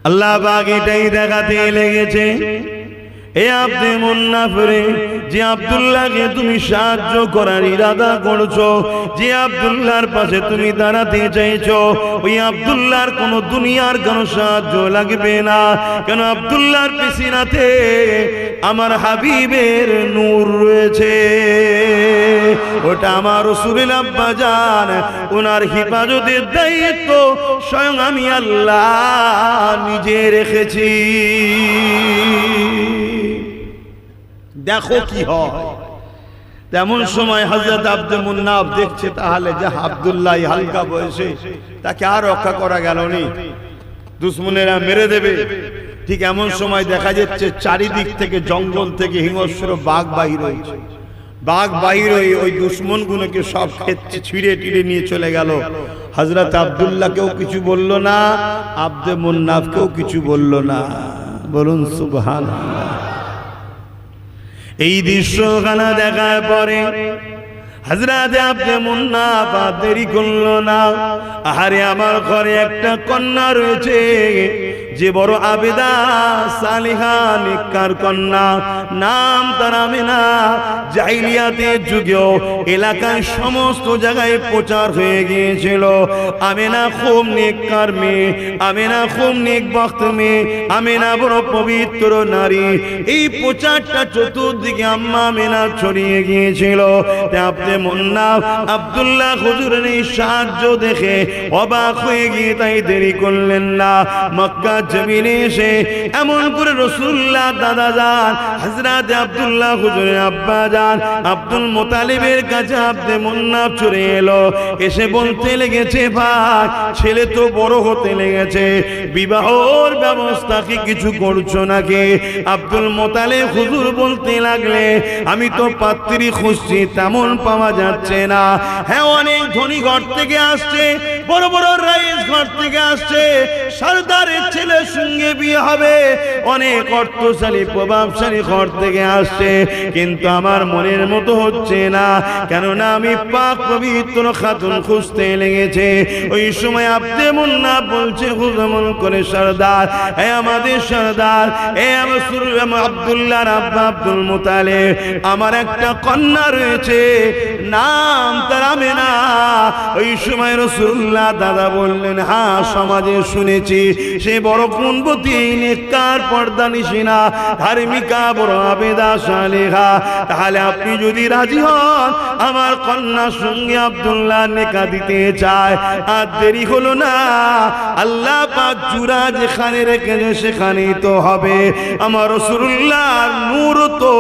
আল্লাহ পাক এটাই দেখাতে লেগেছে, এ আব্দে মুন্নাফরে, যে আব্দুল্লাহকে তুমি সাহায্য করার ইরাদা করছো, যে আব্দুল্লাহর পাশে তুমি দাঁড়াতে চাইছো, ওই আব্দুল্লাহর কোনো দুনিয়ার কোনো সাহায্য লাগবে না। কেন আব্দুল্লাহর পিছনাতে আমার হাবিবের নূর রয়েছে, ওটা আমার রাসূলের আব্বা জান, ওনার হিফাজতের দায়িত্ব স্বয়ং আমি আল্লাহ নিজে রেখেছি। দেখো কি হয়। তেমন সময় হযরত আব্দে মুন্নাফ দেখছে তাহলে যে আব্দুল্লাহ হালকা বয়সে, তাকে আর রক্ষা করা গেল না, দুশমনেরা মেরে দেবে। ঠিক এমন সময় দেখা যাচ্ছে চারিদিক থেকে জঙ্গল থেকে হিংস্র বাঘ বাহির হয়েছে। বাঘ বাহির হয়ে ওই দুশমনগুলোকে সব ছিঁড়ে টিড়ে নিয়ে চলে গেল। হযরত আব্দুল্লাহকেও কিছু বলল না, আব্দে মুন্নাফকেও কিছু বলল না। বলুন সুবহানাল্লাহ। এই দৃশ্যখানা দেখার পরে হযরত আব্দে মুন্নাফ দেরি করলো না। আহারে, আমার ঘরে একটা কন্যা রয়েছে যে বড় আবেদা সালিহা নেককার কন্যা, নাম তার আমেনা। জাহিলিয়াতের যুগেও এলাকায় সমস্ত জায়গায় প্রচার হয়ে গিয়েছিল, আমেনা খুব নেককার মেয়ে, আমেনা খুব নেকবখত মেয়ে, আমেনা বড় পবিত্র নারী। এই প্রচারটা চতুর্দিকে আম্মা আমেনা ছড়িয়ে গিয়েছিল। আব্দে মুন্নাফ আব্দুল্লাহ হুজুরের এই সাহায্য দেখে অবাক হয়ে গিয়ে তাই দেরি করলেন না। মক্কা জমিনে এসে এমন করে রাসূলুল্লাহ দাদা জান হযরত আব্দুল্লাহ হুজুরের আব্বা জান আব্দুল মুতালিবের কাছে আব্দে মুন্নাফ চলে এলো। এসে বলতে লেগেছে, ভাই ছেলে তো বড় হতে লেগেছে, বিবাহর ব্যবস্থা কি কিছু করছো নাকি? আব্দুল মুতালিব হুজুর বলতে লাগলে, আমি তো পাত্রী খুঁজছি, তেমন পাওয়া যাচ্ছে না। হ্যাঁ, অনেক ধনী ঘর থেকে আসছে, বড় বড় রাইস ঘর থেকে আসছে, সরদারের ছেলের সঙ্গে বিয়ে হবে, অনেক অর্থশালী প্রভাবশালী ঘর থেকে আসছে, কিন্তু আমার মনের মতো হচ্ছে না। কেননা আমি পাক পবিত্র খাতুন খুঁজতে লেগেছে। ওই সময় আব্দে মুন্নাফ বলছে, হুজুর করে সরদার, হে আমাদের সরদার, হে আমার আব্দুল্লাহর আব্বা আব্দুল মুতালিব, আমার একটা কন্যা রয়েছে, নাম তার আমেনা। ওই সময় রাসূলুল্লাহ দাদা বললেন, হ্যাঁ সমাজে শুনেছি সে বড় গুণবতী, নেককার, পর্দানিশিনা, ধার্মিকা, বড় আবেদা সালেহা। তাহলে আপনি যদি রাজি হন, আমার কন্যার সঙ্গে আব্দুল্লাহ নেকা দিতে চায়, আর দেরি হলো না। আল্লাহ পাক জুরা যেখানে রেখেছে সেখানেই তো হবে। আমার রাসূলুল্লাহর নূর তো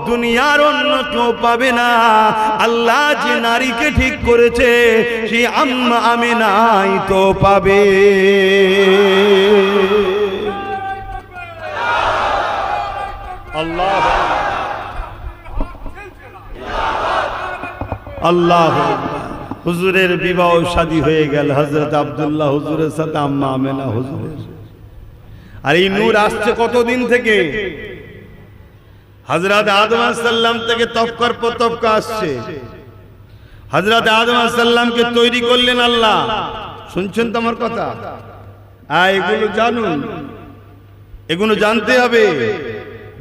দুনিয়ার অন্য কেউ পাবে না। আল্লাহ যে নারীকে ঠিক করেছে সেই আম্মা আমেনাই তো পাবে। আল্লাহ আল্লাহ। হুজুরের বিবাহ শাদী হয়ে গেল হযরত আব্দুল্লাহ হুজুরের সাথে আম্মা আমেনা হুজুরের। আর এই নূর আসছে কতদিন থেকে? হযরত আদম আলাইহিস সালাম থেকে তবকার পর তবকা আসছে। হযরত আদম আলাইহিস সালামকে তৈরি করলেন আল্লাহ। শুনছেন তো আমার কথা? এগুলো জানুন, এগুলো জানতে হবে।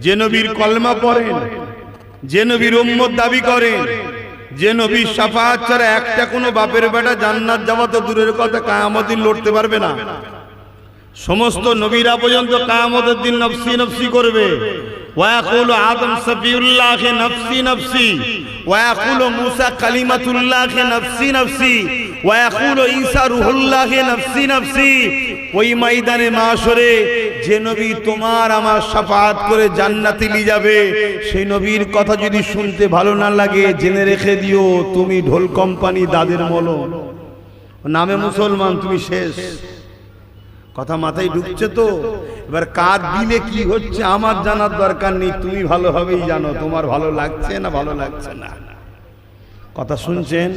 যে নবীর কলমা পড়েন, যে নবীর উম্মত দাবি করেন, যে নবীর শাফাআত ছাড়া একটা কোনো বাপের বেটা জান্নাত যাওয়া তো দূরের কথা, কিয়ামতের লড়তে পারবে না। সমস্ত নবীরা পর্যন্ত কিয়ামতের দিন নফসি নফসি করবে। ওয়াকুলু আদম সফিউল্লাহ নফসি নফসি, ওয়াকুলু মুসা কালিমাতুল্লাহ নফসি নফসি, ওয়াকুলু ঈসা রূহুল্লাহ নফসি নফসি। ওই ময়দানে মাশরে যে নবী তোমার আমার শাফাআত করে জান্নাতে নিয়ে যাবে, সেই নবীর কথা যদি শুনতে ভালো না লাগে, জেনে রেখে দিও তুমি ঢোল কোম্পানি দাদের মলো, নামে মুসলমান, তুমি শেষ। কথা মাথায় ঢুকছে তো? এবার কার দিলে কি হচ্ছে আমার জানার দরকার নেই, তুমি ভালোভাবেই জানো তোমার ভালো লাগছে না ভালো লাগছে না। কথা শুনছেন?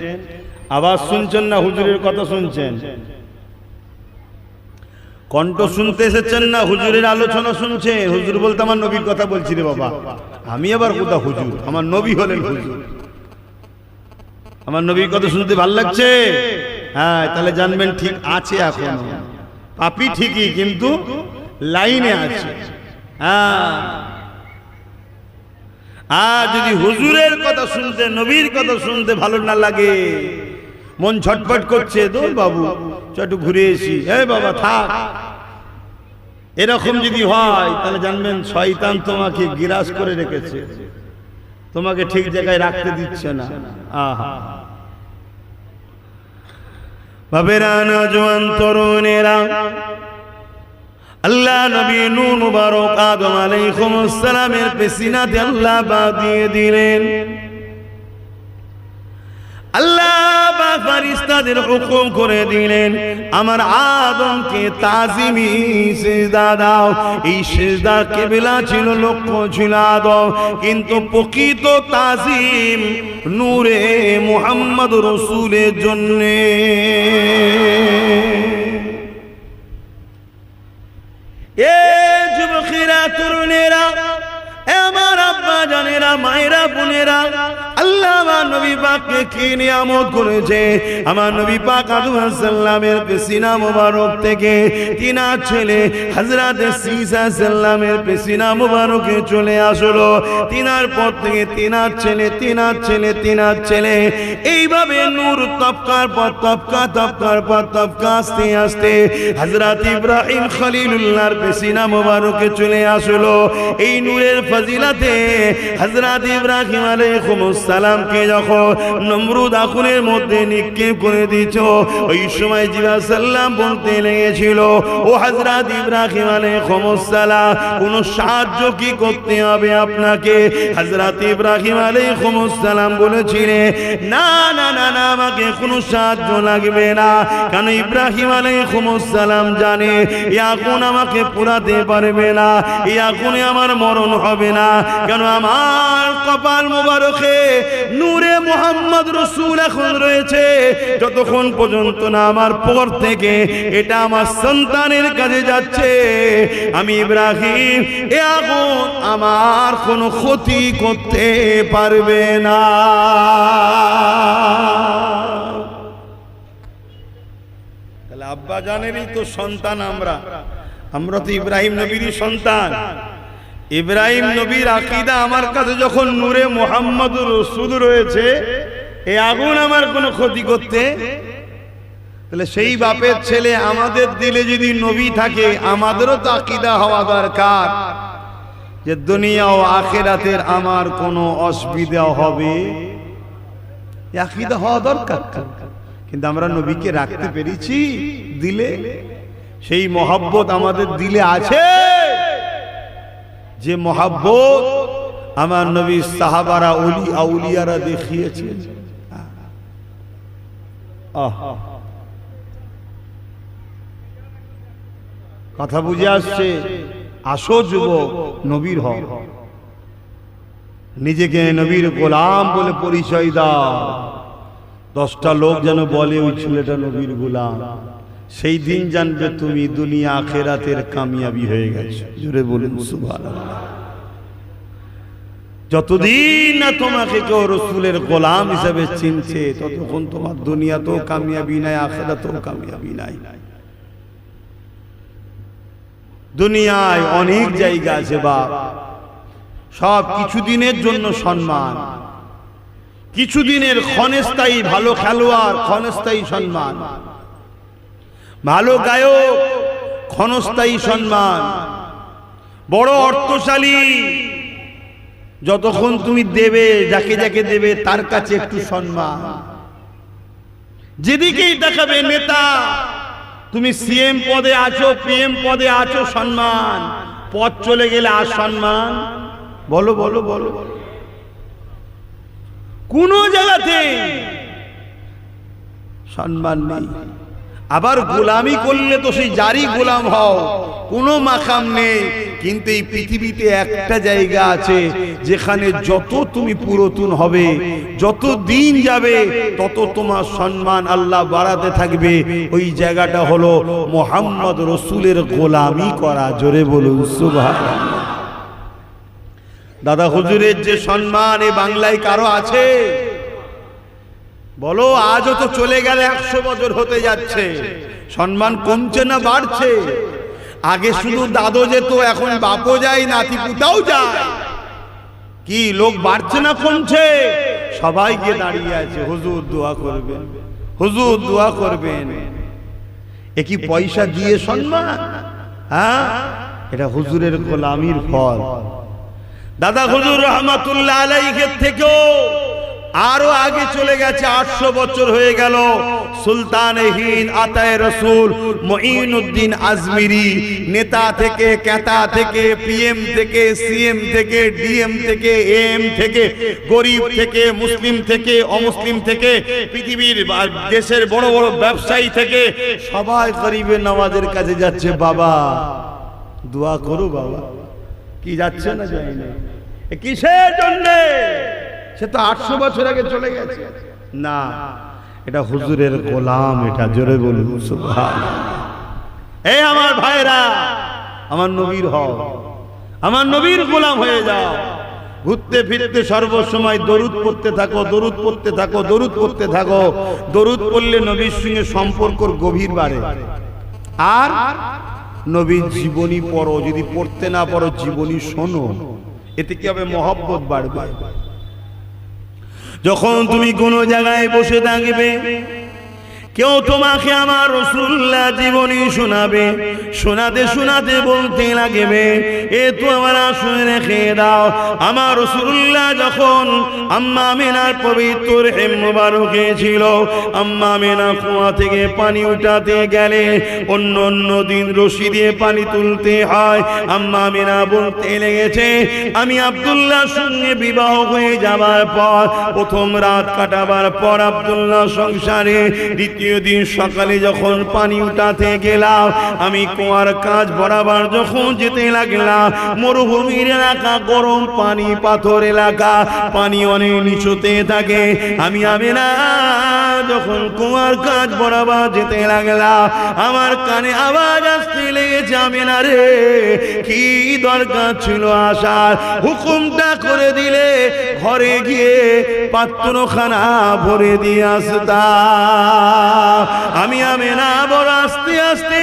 আওয়াজ শুনছেন না? হুজুরের কথা শুনছেন? কণ্ঠ শুনতে এসেছেন না? হুজুরের আলোচনা শুনছেন? হুজুর বলতে আমার নবীর কথা বলছি রে বাবা, আমি আবার কোথা হুজুর? আমার নবী হলেন হুজুর। আমার নবীর কথা শুনতে ভালো লাগছে? হ্যাঁ, তাহলে জানবেন ঠিক আছে। এখন পাপী ঠিকই, কিন্তু লাইনে আছে। আর যদি হুজুরের কথা শুনতে, নবীর কথা শুনতে ভালো না লাগে, মন ছটফট করছে, দৌড় বাবু একটু ঘুরে এসি, এই বাবা থাক, এরকম যদি হয় তাহলে জানবেন শয়তান তোমাকে গিরাস করে রেখেছে, তোমাকে ঠিক জায়গায় রাখতে দিচ্ছে না। আহা বাবেরা, নওজোয়ান তরুণেরা, আল্লাহ নবী নূহ মুবারক আদম আলাইহিস সালামের পেশিনাতে আল্লাহ বাদ দিয়ে দিলেন। আল্লাহ বা ফেরেশতাদের হুকুম করে দিলেন, আমার আদমকে তাজিমি সিজদা দাও। এই সিজদার কিবলা ছিল, লক্ষ্য ছিল আদম, কিন্তু প্রকৃত তাজিম নূরে মুহাম্মদ রাসূলের জন্য। এ যুবকেরা, তরুণেরা, আমার আব্বা জানেরা, মায়েরা, বোনেরা, আল্লাহ আমার নবী পাককে কি নিয়ামত করেছে। আমার নবী পাক আদম আলাইহিস সালামের পেশিনা মোবারক থেকে তিনার ছেলে হযরত ঈসা আলাইহিস সালামের পেশিনা মোবারকে চলে আসলো। তিনার পর থেকে তিনার ছেলে, তিনার ছেলে, তিনার ছেলে, এইভাবে নূর তবকার পর তবকা, তবকার পর তবকা, আস্তে আস্তে হযরত ইব্রাহিম খলিলুল্লাহর পেশিনা মোবারকে চলে আসলো। এই নূরের ফজিলাতে হযরত ইব্রাহিম আলাইহিস সালামকে যখন নমরুদ আগুনের মধ্যে নিক্ষেপ করে দিয়েছ, ওই সময় জিবরাইল সাল্লাম বলতে লেগেছিল, ও হযরত ইব্রাহিম আলাইহিস সালাম, কোন সাহায্য কি করতে হবে আপনাকে? হযরত ইব্রাহিম আলাইহিস সালাম বলেছিলেন, না না না না, আমাকে কোনো সাহায্য লাগবে না, কারণ ইব্রাহিম আলাইহিস সালাম জানে এই আগুন আমাকে পোড়াতে পারবে না, এই আগুনে আমার মরণ হবে না, কেন আমার কপাল মোবারকে নূরে মুহাম্মদ রাসূল এখন রয়েছে। যতক্ষণ পর্যন্ত না আমার পর থেকে এটা আমার সন্তানের কাছে যাচ্ছে, আমি ইব্রাহিম, এ আগুন আমার কোনো ক্ষতি করতে পারবে না। তাহলে আব্বা জানেরই তো সন্তান আমরা, আমরা তো ইব্রাহিম নবীরই সন্তান। ইব্রাহিম নবীর আকীদা আমার কাছে যখন নূরে মুহাম্মদুর রাসূল রয়েছে, এই আগুন আমার কোনো ক্ষতি করতে, তাহলে সেই বাপের ছেলে আমাদের দিলে যদি নবী থাকে, আমাদেরও তো আকীদা হওয়া দরকার যে দুনিয়া ও আখিরাতের আমার কোনো অসুবিধা হবে, আকীদা হওয়া দরকার। কিন্তু আমরা নবীকে রাখতে পেরেছি দিলে? সেই মহব্বত আমাদের দিলে আছে যে মহব্বত আমার নবী সাহাবারা, ওলি আউলিয়ারা দেখিয়েছে। কথা বুঝে আসছে? আসো যুবক, নবীর হও, নিজেকে নবীর গোলাম বলে পরিচয় দাও। 10টা লোক যেন বলে ওই ছেলেটা নবীর গোলাম, সেই দিন জানবে তুমি দুনিয়া আখিরাতের কামিয়াবি হয়ে গেছে। জোরে বলুন সুবহানাল্লাহ। যতদিন না তোমাকে কেউ রাসূলের গোলাম হিসেবে চিনছে, ততক্ষণ তোমার দুনিয়াতেও কামিয়াবি নাই, আখিরাতেও কামিয়াবি নাই। দুনিয়ায় অনেক জায়গা আছে বাপ, সব কিছুদিনের জন্য সম্মান, কিছুদিনের ক্ষণস্থায়ী ভালো খেলোয়াড়, ক্ষণস্থায়ী সম্মান, ভালো গায়ক, ক্ষণস্থায়ী সম্মান, বড় অর্থশালী, যতক্ষণ তুমি দেবে, যাকে যাকে দেবে তার কাছে একটু সম্মান, যেদিকেই দেখাবে নেতা, তুমি সিএম পদে আছো, পিএম পদে আছো, সম্মান, পদ চলে গেলে আর সম্মান? বলো বলো বলো, কোন জায়গাতে সম্মান নেই। আবার গোলামি করলে তো সেই জারি গোলাম হও, কোনো মাকাম নেই। কিন্তু এই পৃথিবীতে একটা জায়গা আছে যেখানে যত তুমি পুরাতন হবে, যত দিন যাবে, তত তোমার সম্মান আল্লাহ বাড়াতে থাকবে। ওই জায়গাটা হলো মুহাম্মদ রাসূলের গোলামি করা। জোরে বলুন সুবহানাল্লাহ। দাদা হুজুরের যে সম্মান এই বাংলায় কারো আছে? বলো, আজও তো চলে গেলে 100 বছর হতে যাচ্ছে। সম্মান কমছে না বাড়ছে? আগে শুধু দাদু যেত, এখন বাপও যায়, নাতি পুতাও যায়। কি লোক বাড়ছে না কমছে? সবাই গিয়ে দাঁড়িয়ে আছে, হুজুর দোয়া করবেন, হুজুর দোয়া করবেন। এ কি পয়সা দিয়ে সম্মান? হ্যাঁ, এটা হুজুরের গোলামির ফল। দাদা হুজুর রহমাতুল্লাহ আলাইহির থেকেও আরো আগে চলে গেছে, 800 বছর হয়ে গেল। সুলতানে হিন্দ আতায়ে রসুল মুঈনুদ্দিন আজমিরি, নেতা থেকে, কেতা থেকে, পিএম থেকে, সিএম থেকে, ডিএম থেকে, এম থেকে, গরিব থেকে, মুসলিম থেকে, অমুসলিম থেকে, পৃথিবীর দেশের বড় বড় ব্যবসায়ী থেকে সবাই গরিবের নওয়াজের কাছে যাচ্ছে, বাবা দোয়া করো বাবা। কি যাচ্ছে না যাই না, কিসের জন্য? সে তো 800 বছর আগে চলে গেছে। না, এটা হুজুরের গোলাম। এটা জোরে বলুন সুবহানাল্লাহ। এই আমার ভাইরা, আমার নবীর হও, আমার নবীর গোলাম হয়ে যাও। ঘুরতে ফিরতে সর্বসময় দরুদ পড়তে থাকো, দরুদ পড়তে থাকো, দরুদ পড়তে থাকো। দরুদ পড়লে নবীর সঙ্গে সম্পর্কর গভীর বাড়ে। আর নবীর জীবনী পড়ো, যদি পড়তে না পারো জীবনী শোনো, এতে কি হবে? মহব্বত বাড়বে। যখন তুমি কোনো জায়গায় বসে থাকবে, কেউ তোমাকে আমার রাসূলুল্লাহ জীবনী শোনাবে, শোনাতে শোনাতে বলতে লাগবে, এ তো আমার শুনে রেখে দাও, আমার রাসূলুল্লাহ যখন আম্মা আমিনার পবিত্র হেম মুবারকে ছিল, আম্মা আমিনা কুয়া থেকে পানি উঠাতে গেলে অন্য অন্য দিন রশি দিয়ে পানি তুলতে হয়। আম্মা আমিনা বলতে লেগেছে, আমি আব্দুল্লাহর সঙ্গে বিবাহ হয়ে যাবার পর, প্রথম রাত কাটাবার পর আব্দুল্লাহ সংসারে, দ্বিতীয় দিন সকালে যখন পানি উঠাতে গেলাম, আমি কুয়ার কাজ বরাবর যখন যেতে লাগলাম, মরুভূমির এলাকা, গরম পানি, পাথর এলাকা, পানি অনেক নিচুতে থাকে। আমি না যখন কুয়ার কাজ বরাবর যেতে লাগলাম, আমার কানে আওয়াজ আসতে লেগেছে, আমি না রে, কি দরকার ছিল আসার? হুকুমটা করে দিলে ঘরে গিয়ে পাত্রখানা ভরে দিয়ে আসতাম। আমি না বড় আস্তে আস্তে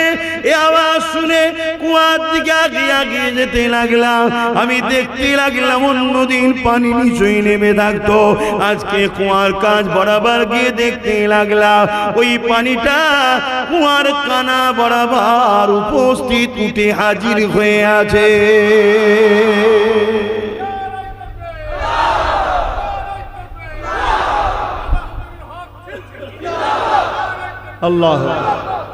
এ আওয়াজ শুনে কুয়ার দিকে আগিয়ে যেতে লাগলাম। আমি দেখতে লাগলাম অন্যদিন পানি নিচুই নেমে থাকতো, আজকে কুয়ার কাজ বরাবর গিয়ে দেখতে লাগলাম ওই পানিটা কুয়ার কানা বরাবর উপস্থিত, উঠে হাজির হয়ে আছে। আল্লাহ,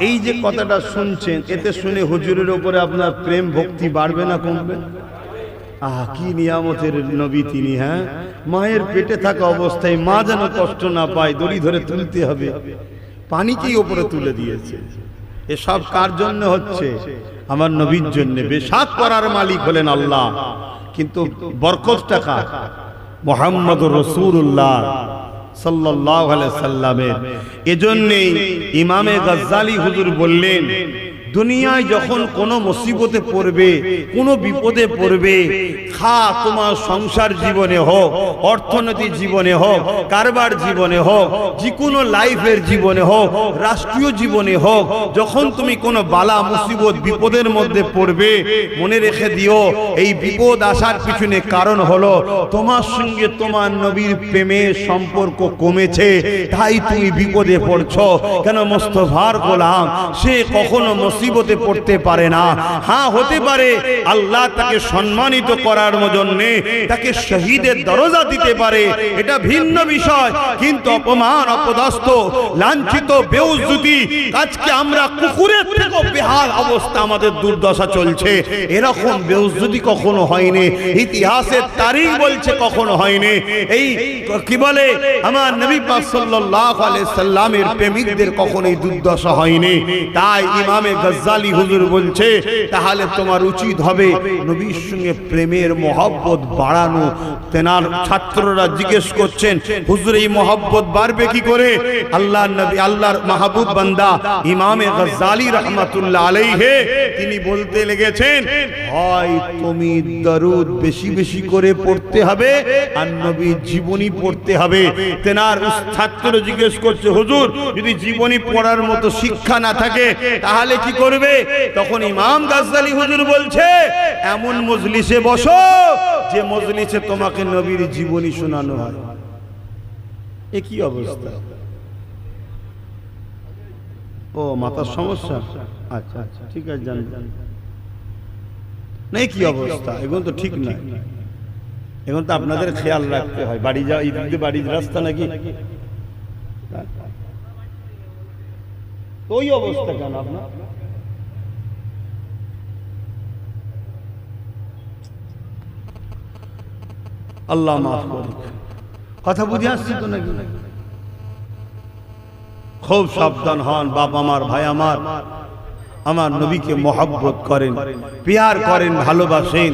এই যে কথাটা শুনছেন, এতে শুনে হুজুরের উপরে আপনার প্রেম ভক্তি বাড়বে না কমবে? কি নিয়ামতের নবী তিনি। হ্যাঁ, মায়ের পেটে থাকা অবস্থায় মা যেন কষ্ট না পায়, দড়ি ধরে তুলতে হবে, পানিকেই ওপরে তুলে দিয়েছে। এসব কার জন্য হচ্ছে? আমার নবীর জন্য। বেশাক করার মালিক হলেন আল্লাহ, কিন্তু বরকতটা কার? মুহাম্মদুর রাসূলুল্লাহ সাল্লাল্লাহু আলাইহি সাল্লামের। এজন্যই ইমামে গজ্জালি হুজুর বললেন, দুনিয়ায় যখন কোনো মুসিবতে পড়বে, কোনো বিপদে পড়বে, তোমার সংসার জীবনে হোক, অর্থনৈতিক জীবনে হোক, কারবার জীবনে হোক, যে কোনো লাইফের জীবনে হোক, রাষ্ট্রীয় জীবনে হোক, যখন তুমি কোনো বালা মুসিবত বিপদের মধ্যে পড়বে, মনে রেখে দিও, এই বিপদ আসার পিছনে কারণ হলো তোমার সঙ্গে তোমার নবীর প্রেমের সম্পর্ক কমেছে, তাই তুমি বিপদে পড়ছো। কেন? মুস্তাফার গোলাম, সে কখনো মুসিবতে পড়তে পারে না। হ্যাঁ, হতে পারে আল্লাহ তাকে সম্মানিত করার জন্য তাকে শহীদের দরজা দিতে পারে, এটা ভিন্ন বিষয়, কিন্তু অপমান, অপদস্থ, লাঞ্ছিত, বেউজ্জতি, আজকে আমরা কুকুরের থেকে বেহাল অবস্থা, আমাদের দুর্দশা চলছে, এরকম বেউজ্জতি কখনো হয়নি, ইতিহাসের তারিখ বলছে কখনো হয়নি। এই কি বলে, আমার নবী পাক সাল্লাল্লাহু আলাইহি সাল্লামের প্রেমিকদের কখনোই দুর্দশা হয়নি। তাই ইমামে গজ্জালী হুজুর বলছে তাহলে তোমার উচিত হবে নবীর সঙ্গে প্রেমের মহব্বত বাড়ানো। তেনার ছাত্ররা জিজ্ঞেস করছেন হুজুর এই মহব্বত বাড়বে কি করে? আল্লাহর নবী আল্লাহর মাহবুব বান্দা ইমামে গজ্জালী রাহমাতুল্লাহ আলাইহি তিনি বলতে লেগেছেন হয় তুমি দরুদ বেশি বেশি করে পড়তে হবে আর নবীর জীবনী পড়তে হবে। তেনার ছাত্র জিজ্ঞেস করছে হুজুর যদি জীবনী পড়ার মতো শিক্ষা না থাকে তাহলে কি করবে? তখন ইমাম গজ্জালী হুজুর বলছে এমন মজলিসে বসো যে মজলিসে তোমাকে নবীর জীবনী শোনানো হয়। এ কি অবস্থা? ও মাথার সমস্যা? আচ্ছা আচ্ছা ঠিক আছে জানি না কি অবস্থা। এখন তো ঠিক নয়, এখন তো আপনাদের খেয়াল রাখতে হয়। বাড়ি যাওয়া এই বাড়ির রাস্তা নাকি ওই অবস্থা কেন আপনার? আল্লাহ মাফ করুন। কথা বুঝে আসছি তো নাকি? খুব সাবধান হন বাপ আমার, ভাই আমার, আমার নবীকে মহব্বত করেন, প্যার করেন, ভালোবাসেন,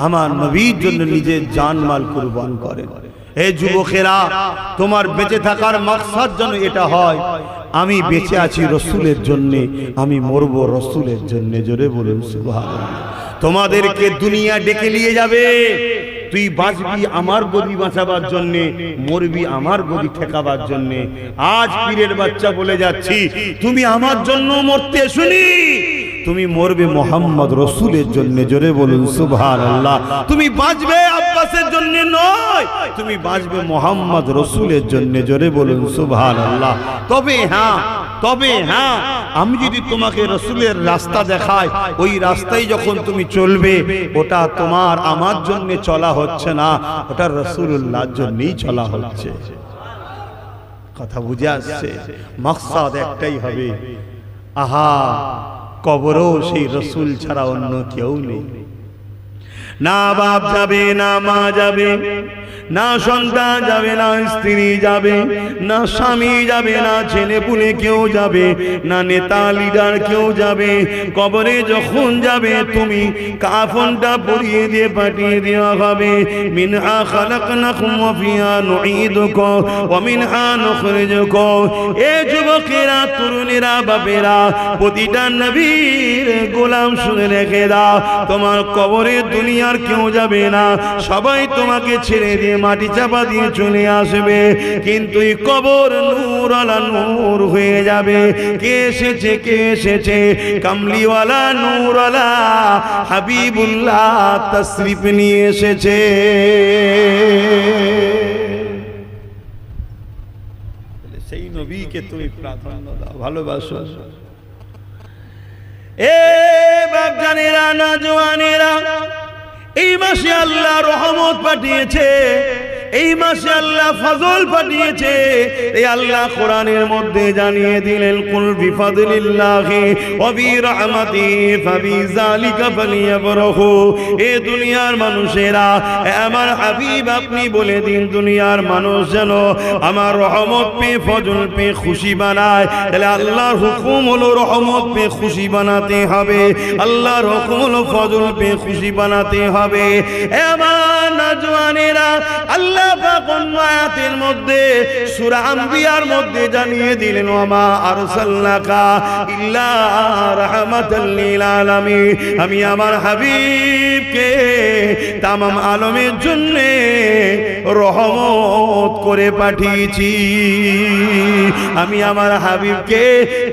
আমার নবীর জন্য নিজের জানমাল কুরবান করেন। হে যুবকেরা, তোমার বেঁচে থাকার মাকসাদ যেন এটা হয় আমি বেঁচে আছি রসুলের জন্য, আমি মরব রসুলের জন্য। জোরে বলুন সুবহানাল্লাহ। তোমাদেরকে দুনিয়া ডেকে নিয়ে যাবে, তুই বাঁচবি আমার গদি বাঁচাবার জন্য, মরবি আমার গদি ঠেকাবার জন্য। আজ পীরের বাচ্চা বলে যাচ্ছি তুমি আমার জন্য মরতে শুনি, তুমি মরবে মোহাম্মদ রসুলের জন্য। জোরে বলুন সুবহানাল্লাহ। তুমি বাঁচবে আব্বাসের জন্য নয়, তুমি বাঁচবে মোহাম্মদ রসুলের জন্য। জোরে বলুন সুবহানাল্লাহ। তবে হ্যাঁ আমি যদি তোমাকে রসুলের রাস্তা দেখাই, ওই রাস্তায় যখন তুমি চলবে ওটা তোমার আমার জন্য চলা হচ্ছে না, ওটা রাসূলুল্লাহর জন্যই চলা হচ্ছে। কথা বুঝে আসছে? মাকসাদ একটাই হবে, আহা কবরও সেই রসুল ছাড়া অন্য কেউ নেই। না বাপ যাবে, না মা যাবে, না সন্তান যাবে, না স্ত্রী যাবে, না স্বামী যাবে, না ছেলে পুলে কেউ যাবে, না নেতা লিডার কেউ যাবে। কবরে যখন যাবে তুমি কাফনটা পরিয়ে দিয়ে পাঠিয়ে দেওয়া হবে। মিনহা খালাকনাকুম ওয়া ফিহা নুঈদুকুম ওয়া মিনহা নুখরিজুকুম। এ যুবকেরা, তরুণেরা, বাপেরা, প্রতিটা নবীর গোলাম শুনে রেখে দাও, তোমার কবরে দুনিয়ার কেউ যাবে না, সবাই তোমাকে ছেড়ে দিয়ে মাটি চাপা দিয়ে চলে আসবে, কিন্তু এই কবর নূরওয়ালা নূর হয়ে যাবে। কে এসেছে? কে এসেছে? কামলিওয়ালা নূরওয়ালা হাবিবুল্লাহ তশরিফ নিয়ে এসেছে। সেই নবীকে তুমি প্রাধান্য দাও, ভালোবাসো। এ বাপ জানেরা, না জওয়ানেরা, এই মাসে আল্লাহ রহমত পাঠিয়েছে, এই মাসে আল্লাহ ফজল পাঠিয়েছে। এই আল্লাহ কোরআনের মধ্যে জানিয়ে দিলেন কুল বিফাদলিল্লাহি ওয়া বিরহমাতিহি ফাবিযালিকা ফালিয়াফরাহু। এ দুনিয়ার মানুষেরা, আমার হাবিব আপনি বলে দিন দুনিয়ার মানুষ যেন আমার রহমত পেয়ে ফজল পেয়ে খুশি বানায়। তাহলে আল্লাহর হুকুম হলো রহমত পেয়ে খুশি বানাতে হবে, আল্লাহর হুকুম হলো ফজল পেয়ে খুশি বানাতে হবে। আমার নওজওয়ানেরা, আল্লাহ পাক অন্য আয়াতের মধ্যে সূরা আম্বিয়ার মধ্যে জানিয়ে দিলেন ওয়ামা আরসালনাকা ইল্লা রাহমাতাল লিল আলামিন। আমি আমার হাবিবকে তামাম আলমের জন্য রহমত করে পাঠিয়েছি। আমি আমার হাবিবকে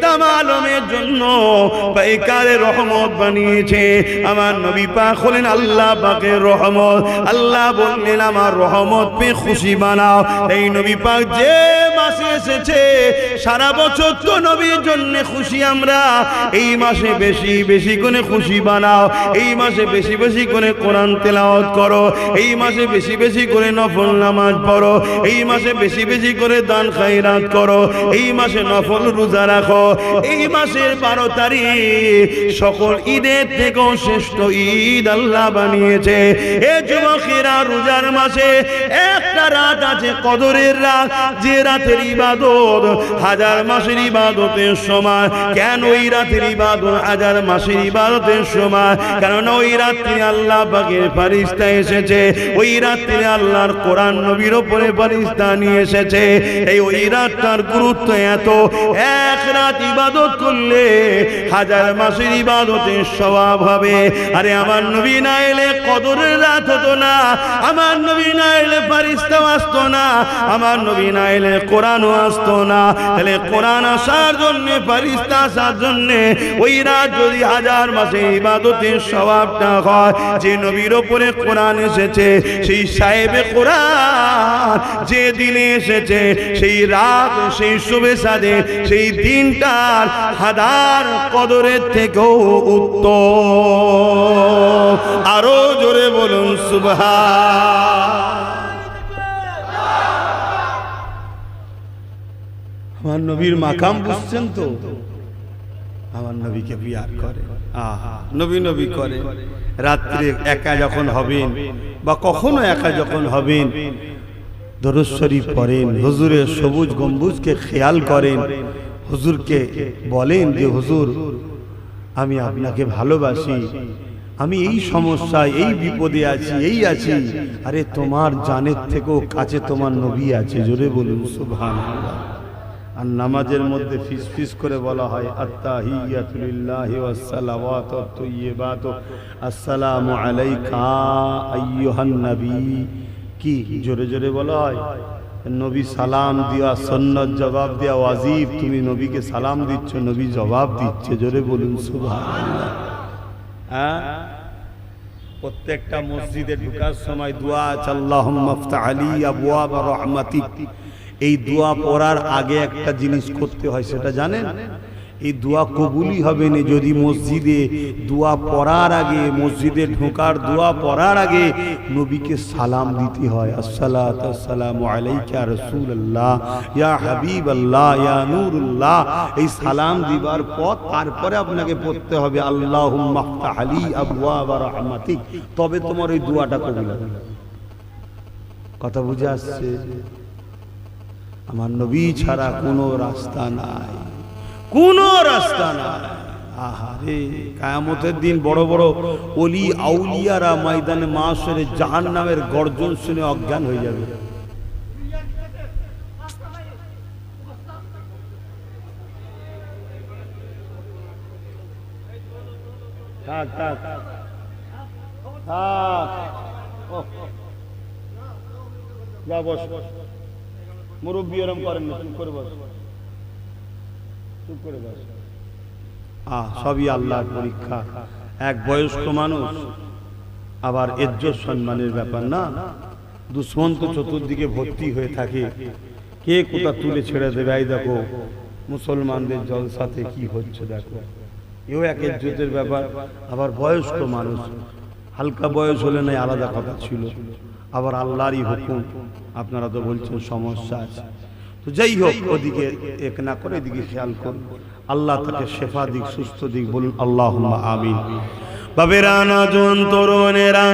তামাম আলমের জন্য পাইকারে রহমত বানিয়েছে। আমার নবী পাক হলেন আল্লাহ পাকের রহমত। আল্লাহ বললেন আমার রহমত পেয়ে খুশি বানাও। এই নবী পাক যে মাসে এসেছে, সারা বছর তো নবীর জন্য খুশি আমরা, এই মাসে বেশি বেশি করে খুশি বানাও। এই মাসে বেশি বেশি করে কোরআন তেলাওয়াত করো, এই মাসে বেশি বেশি করে নফল নামাজ পড়ো, এই মাসে বেশি বেশি করে দান খায়রাত করো, এই মাসে নফল রোজা রাখো। এই মাসের 12 তারিখ সকল ঈদের থেকেও শ্রেষ্ঠ ঈদ আল্লাহ বানিয়েছে। এ যুবকেরা, রোজার মাসে একটা রাত আছে কদরের রাত, যে রাতের ইবাদত হাজার মাসের ইবাদতের সমান। কেন ওই রাতের ইবাদত হাজার মাসের ইবাদতের সমান? কারণ ওই রাত্রে আল্লাহ পাকের ফেরেশতা এসেছে, ওই রাত্রে আল্লাহর কোরআন নবীর উপরে ফেরেশতা নিয়ে এসেছে। এই ওই রাতটার গুরুত্ব এত, এক রাত ইবাদত করলে হাজার মাসের ইবাদতের সওয়াব হবে। আরে আমার নবী না এলে কদরের রাত হতো না, আমার নবী না এলে ফেরেশতা আসতো না, আমার নবী না এলে কোরআনও আসতো না। তাহলে কোরআন আসার জন্য, ফেরেশতা আসার জন্য ওই রাত যদি হাজার মাসের ইবাদতের সওয়াবটা হয়, যে নবীর উপরে কোরআন এসেছে, সেই সাহেবে কোরআন যে দিনে এসেছে, সেই রাত, সেই শুভে সাদে, সেই দিনটার হাজার কদরের থেকেও উত্তম। আরো জোরে বলুন সুবহান। আমার নবীর মাকাম বুঝছেন তো? আমার নবীকে বিয়ার করে, আহা নবী নবী করে। রাত্রে একা যখন হবেন বা কখনো একা যখন হবেন, দরুদ শরীফ পড়েন, হুজুরের সবুজ গম্বুজকে খেয়াল করেন, হুজুরকে বলেন যে হুজুর আমি আপনাকে ভালোবাসি, আমি এই সমস্যায়, এই বিপদে আছি, এই আছি। আরে তোমার জানের থেকেও কাছে তোমার নবী আছে। জোরে বলুন সুবহানাল্লাহ। আর নামাজের মধ্যে ফিস ফিস করে বলা হয় আত্তাহিয়াতু লিল্লাহি ওয়াস সালাওয়াতু তাইয়্যিবাতু আসসালামু আলাইকা আইয়ুহান নবী। কি জোরে জোরে বলা হয়? নবী সালাম দেওয়া সুন্নাত, জবাব দেওয়া ওয়াজিব। তুমি নবীকে সালাম দিচ্ছ, নবী জবাব দিচ্ছে। জোরে বলুন সুবহানাল্লাহ। হ্যাঁ, প্রত্যেকটা মসজিদে ঢোকার সময় দোয়া আছে, আল্লাহুম্মা ইফতাহ আলী আবওয়াব রাহমাতিক। এই দোয়া পড়ার আগে একটা জিনিস করতে হয়, সেটা জানেন? এই দোয়া কবুলই হবে না যদি মসজিদে দোয়া পড়ার আগে, মসজিদে ঢোকার দোয়া পড়ার আগে নবীকে সালাম দিতে হয়। আসসালাতু ওয়াসসালামু আলাইকা রাসূলুল্লাহ ইয়া হাবিবাল্লাহ ইয়া নূরুল্লাহ। এই সালাম দিবার পর তারপরে আপনাকে পড়তে হবে আল্লাহুম্মা ইফতাহ আলী আবওয়াব রাহমাতিক, তবে তোমার ওই দোয়াটা কবুল হবে। কথা বুঝে আসছে? আমার নবী ছাড়া কোনো রাস্তা নাই, কোনো রাস্তা নাই। আহারে, কিয়ামতের দিন বড় বড় ওলি আউলিয়ারা ময়দানে মাশরে জাহান্নামের গর্জন শুনে অজ্ঞান হয়ে যাবে। থাক থাক থাক, যা বস। মুরব্বী এরম করেন না, চুপ করে বস, চুপ করে বস। সবই আল্লাহর পরীক্ষা। এক বয়স্ক মানুষ, আবার ইজ্জত সম্মানের ব্যাপার না। দুশ্মন তো চতুর্দিকে ভর্তি হয়ে থাকে, কে কোথা তুলে ছেড়ে দেবে। এই দেখো মুসলমানদের জলসাতে কি হচ্ছে, দেখো এও এক ইজ্জতের ব্যাপার। আবার বয়স্ক মানুষ, হালকা বয়স হলে নাই আলাদা কথা ছিল, আবার আল্লাহরই হুকুম। আপনারা তো বলছেন সমস্যা আছে, তো যাই হোক, ওদিকে এক না করে এদিকে খেয়াল করুন। আল্লাহ তাকে শেফা দিক, সুস্থ দিক। বলুন আল্লাহুম্মা আমিন। বাবেরা, নওজোয়ান তরুণেরা,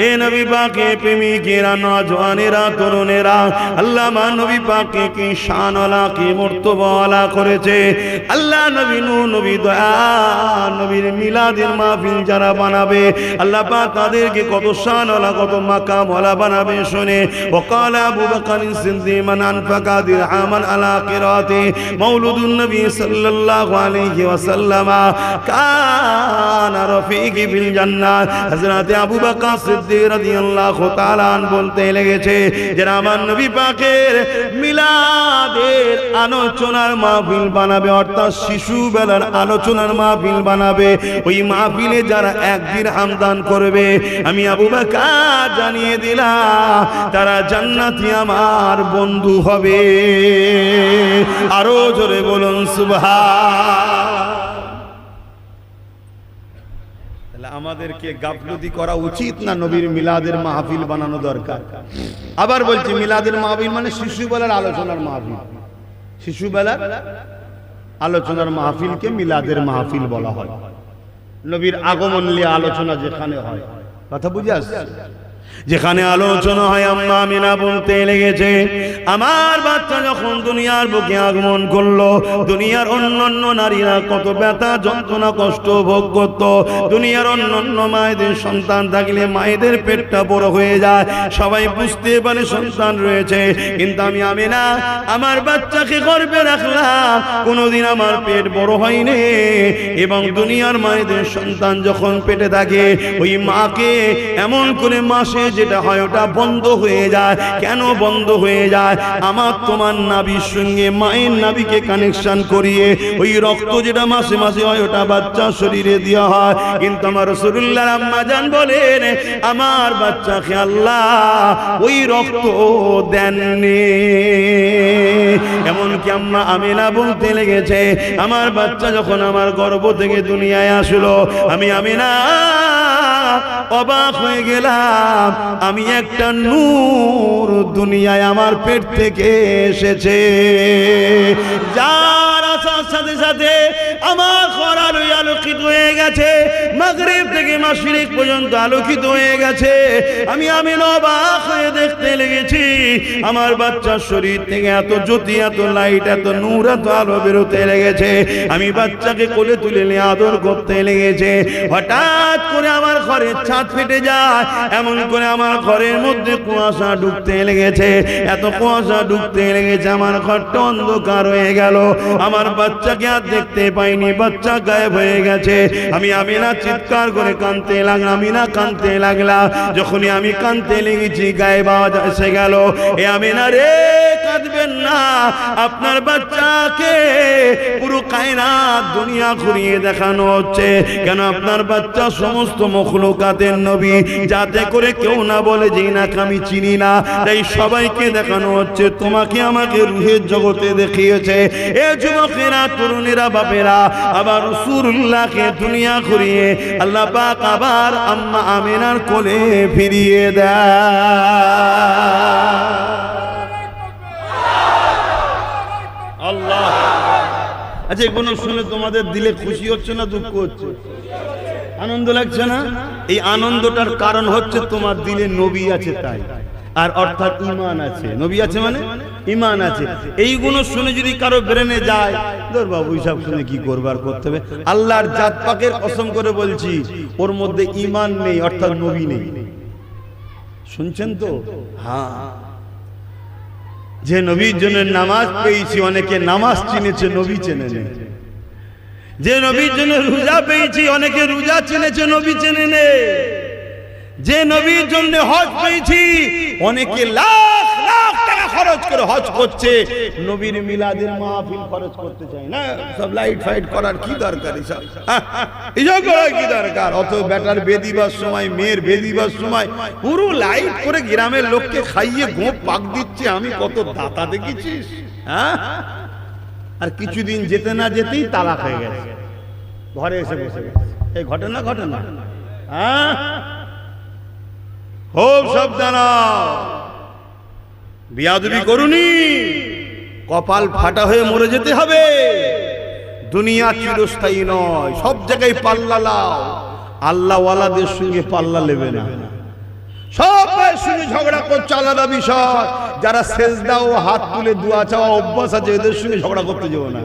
এ নবী পাকে প্রেমিকেরা, নওজোয়ানেরা, তরুণেরা, আল্লাহ মা নবী পাকে কি শানওয়ালা, কি মর্তবাওয়ালা করেছে। আল্লাহ নবী নূর, নবী দয়া, নবীর মিলাদের মাহফিল যারা বানাবে, আল্লাহ পাক তাদেরকে কত শানওয়ালা, কত মাকামওয়ালা বানাবে। শুনে ওয়াকালা আবু বকর সিদ্দিক মান আনফাকা দিরহামান আলা কিরাতি মাউলুদুন নবী সাল্লাল্লাহু আলাইহি ওয়াসাল্লাম কানা রফিকি ফিল জান্নাত। হযরত আবু বকর সিদ্দিক রাদিয়াল্লাহু তাআলা বলতে লেগেছে যে আমার নবী পাকের মিলাদের আলোচনার মাহফিল বানাবে, অর্থাৎ শিশু বেলার আলোচনার মাহফিল বানাবে। ওই মাহফিলে যারা এক দিরহাম দান করবে, আমি আবু বকর জানিয়ে দিলাম তারা জান্নাতি আমার বন্ধু হবে। আরো জোরে বলুন সুবহান। আমাদেরকে গাফলতি করা উচিত না, নবীর মিলাদের মাহফিল বানানো দরকার। আবার বলছি, মিলাদের মাহফিল মানে শিশুবেলার আলোচনার মাহফিল। শিশুবেলার আলোচনার মাহফিলকে মিলাদের মাহফিল বলা হয়। নবীর আগমন নিয়ে আলোচনা যেখানে হয়, কথা বুঝে আসছে? যেখানে আলোচনা হয় আম্মা আমিনা বলতে লেগেছে, আমার বাচ্চা যখন দুনিয়ার বুকে আগমন করলো, দুনিয়ার অন্যান্য নারীরা কত ব্যথা যন্ত্রণা কষ্ট ভোগ করত। দুনিয়ার অন্যান্য মায়েদের সন্তান থাকলে মায়েদের পেটটা বড় হয়ে যায়, সবাই বুঝতে পারে সন্তান রয়েছে, কিন্তু আমি আমিনা আমার বাচ্চাকে গর্ভে রাখলাম, কোনোদিন আমার পেট বড় হয়নি। এবং দুনিয়ার মায়েদের সন্তান যখন পেটে থাকে, ওই মাকে এমন করে মাসে যেটা হয় ওটা বন্ধ হয়ে যায়। কেন বন্ধ হয়ে যায়? আমার তোমার নাভির সঙ্গে মায়ের নাভিকে কানেকশন করিয়ে ওই রক্ত যেটা মাসে মাসে হয় ওটা বাচ্চার শরীরে দেওয়া হয়। কিন্তু আমার রাসূলুল্লাহ আম্মা জান বলেন, আমার বাচ্চাকে আল্লাহ ওই রক্ত দেননি। এমনকি আম্মা আমিনা বলতে লেগেছে, আমার বাচ্চা যখন আমার গর্ভ থেকে দুনিয়ায় আসলো, আমি আমিনা অবাক হয়ে গেলাম, আমি একটা নূর দুনিয়ায় আমার পেট থেকে এসেছে, যার আসার সাথে সাথে আমার ঘর আলোকিত হয়ে গেছে, মাগরিব থেকে মাশরিক পর্যন্ত আলোকিত হয়ে গেছে। আমি অবাক হয়ে দেখতে লেগেছি, আমার বাচ্চার শরীর থেকে এত জ্যোতি, এত লাইট, এত নূর, এত আলো বেরোতে লেগেছে। আমি বাচ্চাকে কোলে তুলে নিয়ে আদর করতে লেগেছে। হঠাৎ করে আমার ঘরের ছাদ ফেটে যায়, এমন করে আমার ঘরের মধ্যে কুয়াশা ঢুকতে লেগেছে, এত কুয়াশা ঢুকতে লেগেছে, আমার ঘরটা অন্ধকার হয়ে গেল। আমার বাচ্চাকে আর দেখতে পাইনি, বাচ্চা গায়েব হয়ে গেছে। আমি আমিনা চিৎকার করে কাঁদতে লাগলাম, আমিনা কাঁদতে লাগলাম। যখনই আমি কাঁদতে লেগেছি, গায়েব আওয়াজ এসে গেল, এ আমিনা রে, কাঁদবেন না, আপনার বাচ্চাকে পুরো কায়নাত দুনিয়া ঘুরিয়ে দেখানো হচ্ছে। কেন? আপনার বাচ্চা সমস্ত মখলুকাতের নবী, যাতে করে কেউ না বলে যে নাকি আমি চিনি না, তাই সবাইকে দেখানো হচ্ছে। তোমাকে আমাকে রুহের জগতে দেখিয়েছে। এ যুবকেরা, তরুণেরা, বাপেরা, আবার রাসূলুল্লাহকে দুনিয়া ঘুরিয়ে আল্লাহ পাক আবার আম্মা আমিনার কোলে ফিরিয়ে দেয়। আল্লাহ। আচ্ছা, এগুলো শুনে তোমাদের দিলে খুশি হচ্ছে না দুঃখ হচ্ছে? আনন্দ লাগছে না? এই আনন্দটার কারণ হচ্ছে তোমার দিলে নবী আছে তাই, আর অর্থাৎ ঈমান আছে। নবী আছে মানে ঈমান আছে। এইগুলো শুনে যদি কারো ব্রেনে যায়, ধর বাবু হিসাব শুনে কি করবার করতে হবে। আল্লাহর জাত পাকের কসম করে বলছি, ওর মধ্যে ঈমান নেই, অর্থাৎ নবী নেই। শুনছেন তো? হ্যাঁ, যে নবীর জন্য নামাজ পেয়েছি, অনেকে নামাজ চিনেছে, নবী চেনে নেই। যে নবীর জন্য রোজা পেয়েছি, অনেকে রোজা চিনেছে, নবী চেনে নেই। যে নবীর জন্য হজ পেয়েছি, অনেকে লাখ লাখ টাকা খরচ করে হজ করছে, নবীর মিলাদের মাহফিল খরচ করতে চায় না। সব লাইট ফাইট করার কি দরকার? এসব করার কি দরকার? অত বেটার বেদিবার সময়, মেয়ের বেদিবার সময় পুরো লাইট করে গ্রামের লোককে খাইয়ে গোপ পাক দিচ্ছে। আমি কত দাতা দেখেছিস? হ্যাঁ, আর কিছুদিন যেতে না যেতেই তালাক হয়ে গেছে, ঘরে এসে বসে গেছে। এই ঘটনা ঘটনা। হ্যাঁ, খুব সাবধান, বিয়াদবি করুনি, কপাল ফাটা হয়ে মরে যেতে হবে। দুনিয়া চিরস্থায়ী নয়, সব জায়গায় পাল্লা লাও। আল্লাহ ওয়ালাদের সঙ্গে পাল্লা নেবে না। সবার সঙ্গে ঝগড়া করছে আলাদা বিষয়। যারা সেজদা ও হাত তুলে দোয়া চাওয়া অভ্যাস আছে, এদের সঙ্গে ঝগড়া করতে যাবো না।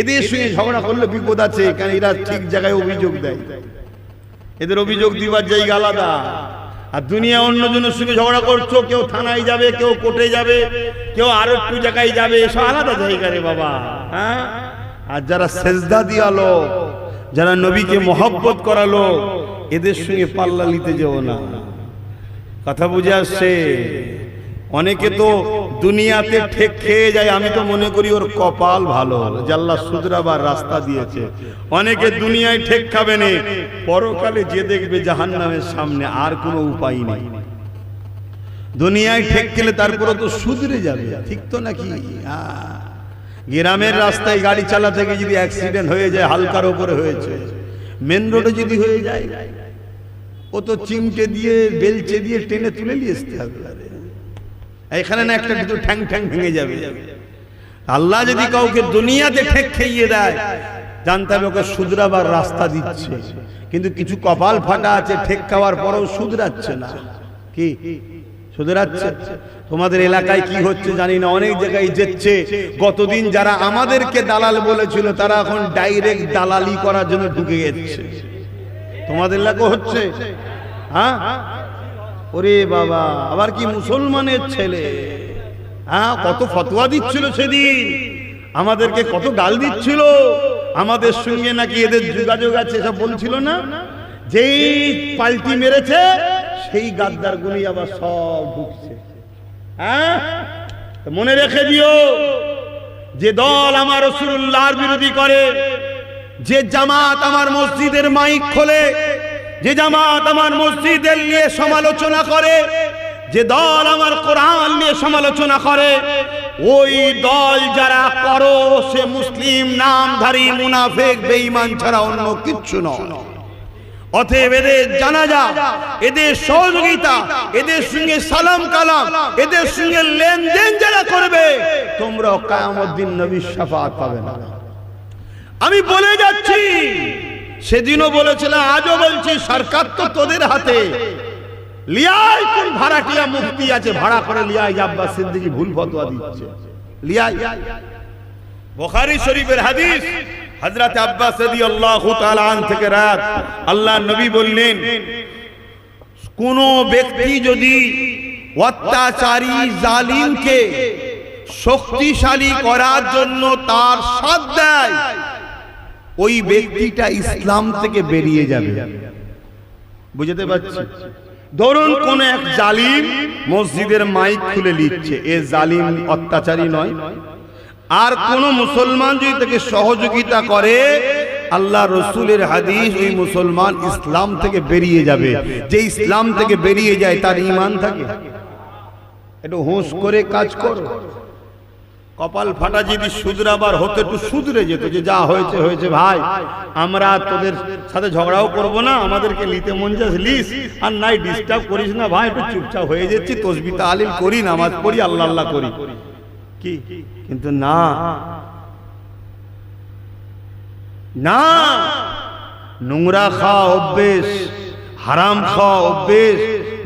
এদের সঙ্গে ঝগড়া করলে বিপদ আছে, কারণ এরা ঠিক জায়গায় অভিযোগ দেয়। এদের অভিযোগ দিবার জায়গা আলাদা। আর দুনিয়া অন্যজনের সঙ্গে ঝগড়া করছো, কেউ থানায় যাবে, কেউ কোর্টে যাবে, কেউ আরো একটু জায়গায় যাবে, এসব আলাদা জায়গা রে বাবা। হ্যাঁ, আর যারা সেজদা দিয়ালো, যারা নবীকে মহব্বত করালো, এদের সঙ্গে পাল্লা নিতে যাও না। কথা বুঝে আসছে? অনেকে তো দুনিয়াতে ঠেক খেয়ে যায়, আমি তো মনে করি ওর কপাল ভালো যে আল্লাহ শুধরাবার রাস্তা দিয়েছে। অনেকে দুনিয়ায় ঠেক খাবে না, পরকালে যে দেখবে জাহান্নামের সামনে, আর কোনো উপায় নেই। দুনিয়ায় ঠেক খেলে তারপরে তো শুধরে যাবে, ঠিক তো নাকি? গ্রামের রাস্তায় গাড়ি চালাতে গিয়ে যদি অ্যাক্সিডেন্ট হয়ে যায়, হালকার উপরে হয়েছে, মেন রোডে যদি হয়ে যায়, ও তো চিমটে দিয়ে বেলচে দিয়ে টেনে তুলে নিয়ে আসতে হবে। এখানে না একটা দুটো ঠ্যাং ঠ্যাং ভেঙে যাবে। আল্লাহ যদি কাউকে দুনিয়াতে ঠেক খেয়ে দেয়, জানতে হবে ওকে শুধরাবার রাস্তা দিচ্ছে। কিন্তু কিছু কপাল ফাটা আছে, ঠেক খাওয়ার পরেও শুধরাচ্ছে না। কি শুধরাচ্ছে? তোমাদের এলাকায় কি হচ্ছে জানি না, অনেক জায়গায় যেচ্ছে। গতদিন যারা আমাদেরকে দালাল বলেছিল তারা এখন ডাইরেক্ট দালালি করার জন্য ঢুকে গেছে। তোমাদের এলাকা হচ্ছে? হ্যাঁ, ওরে বাবা, আবার কি মুসলমানের ছেলে! হ্যাঁ, কত ফতোয়া দিচ্ছিল সেদিন, আমাদেরকে কত গাল দিচ্ছিল, আমাদের সঙ্গে নাকি এদের যোগাযোগ আছে সব বলছিল না। যেই পাল্টি মেরেছে সেই গাদ্দার গুলি আবার সব ঢুকছে। হ্যাঁ, মনে রেখে দিও, যে দল আমার রাসূলুল্লাহর বিরোধী করে, যে জামাত আমার মসজিদের মাইক খোলে, যে জামাত আমার মসজিদের নিয়ে সমালোচনা করে, যে দল আমার কোরআন নিয়ে সমালোচনা করে, ওই দল যারা করো সে মুসলিম নামধারী মুনাফিক বেঈমান ছাড়া অন্য কিচ্ছু নয়। অতএব এদের জানাজা, এদের সহযোগিতা, এদের সঙ্গে সালাম কালাম, এদের সঙ্গে লেনদেন যারা করবে, তোমরা কিয়ামত দিন নবীর শাফাআত পাবে না। আমি বলে যাচ্ছি, সেদিনও বলেছিলাম, আজও বলছি, সরকার তো তোদের হাতে। লিয়াই কোন ভাড়াটিয়া মুফতি আছে, ভাড়া করে লিয়াই আব্বাস সিদ্দিকী ভুল ফতোয়া দিচ্ছে। লিয়াই বুখারী শরীফের হাদিস, হযরত আব্বাস রাদিয়াল্লাহু তাআলা আন থেকে রাত, আল্লাহর নবী বললেন, কোন ব্যক্তি যদি অত্যাচারী জালিমকে শক্তিশালী করার জন্য তার সাথ দেয়, ওই ব্যক্তিটা ইসলাম থেকে বেরিয়ে যাবে। বুঝতে পারছি? ধরুন কোন এক জালিম মসজিদের মাইক খুলে লিখছে, এ জালিম অত্যাচারী নয়? আর কোন মুসলমান যদি তাকে সহযোগিতা করে, আল্লাহ রসুলের হাদিস, ওই মুসলমান ইসলাম থেকে বেরিয়ে যাবে। যে ইসলাম থেকে বেরিয়ে যায় তার ঈমান থাকে। একটু হুঁশ করে কাজ করো। কপাল ফাটা যদি শুধরাবার হতে একটু শুধরে যেত, যে যা হয়েছে হয়েছে ভাই, আমরা তোদের সাথে ঝগড়াও করব না, আমাদেরকে লিতে মন যাচ্ছে লিস, আর নাই ডিস্টার্ব করিস না ভাই, একটু চুপচাপ হয়ে যাচ্ছি, তসবিহ তাহলিল করি, নামাজ পড়ি, আল্লাহ আল্লাহ করি। কি কিন্তু না, না, নোংরা খাওয়া অভ্যেস, হারাম খাওয়া অভ্যেস,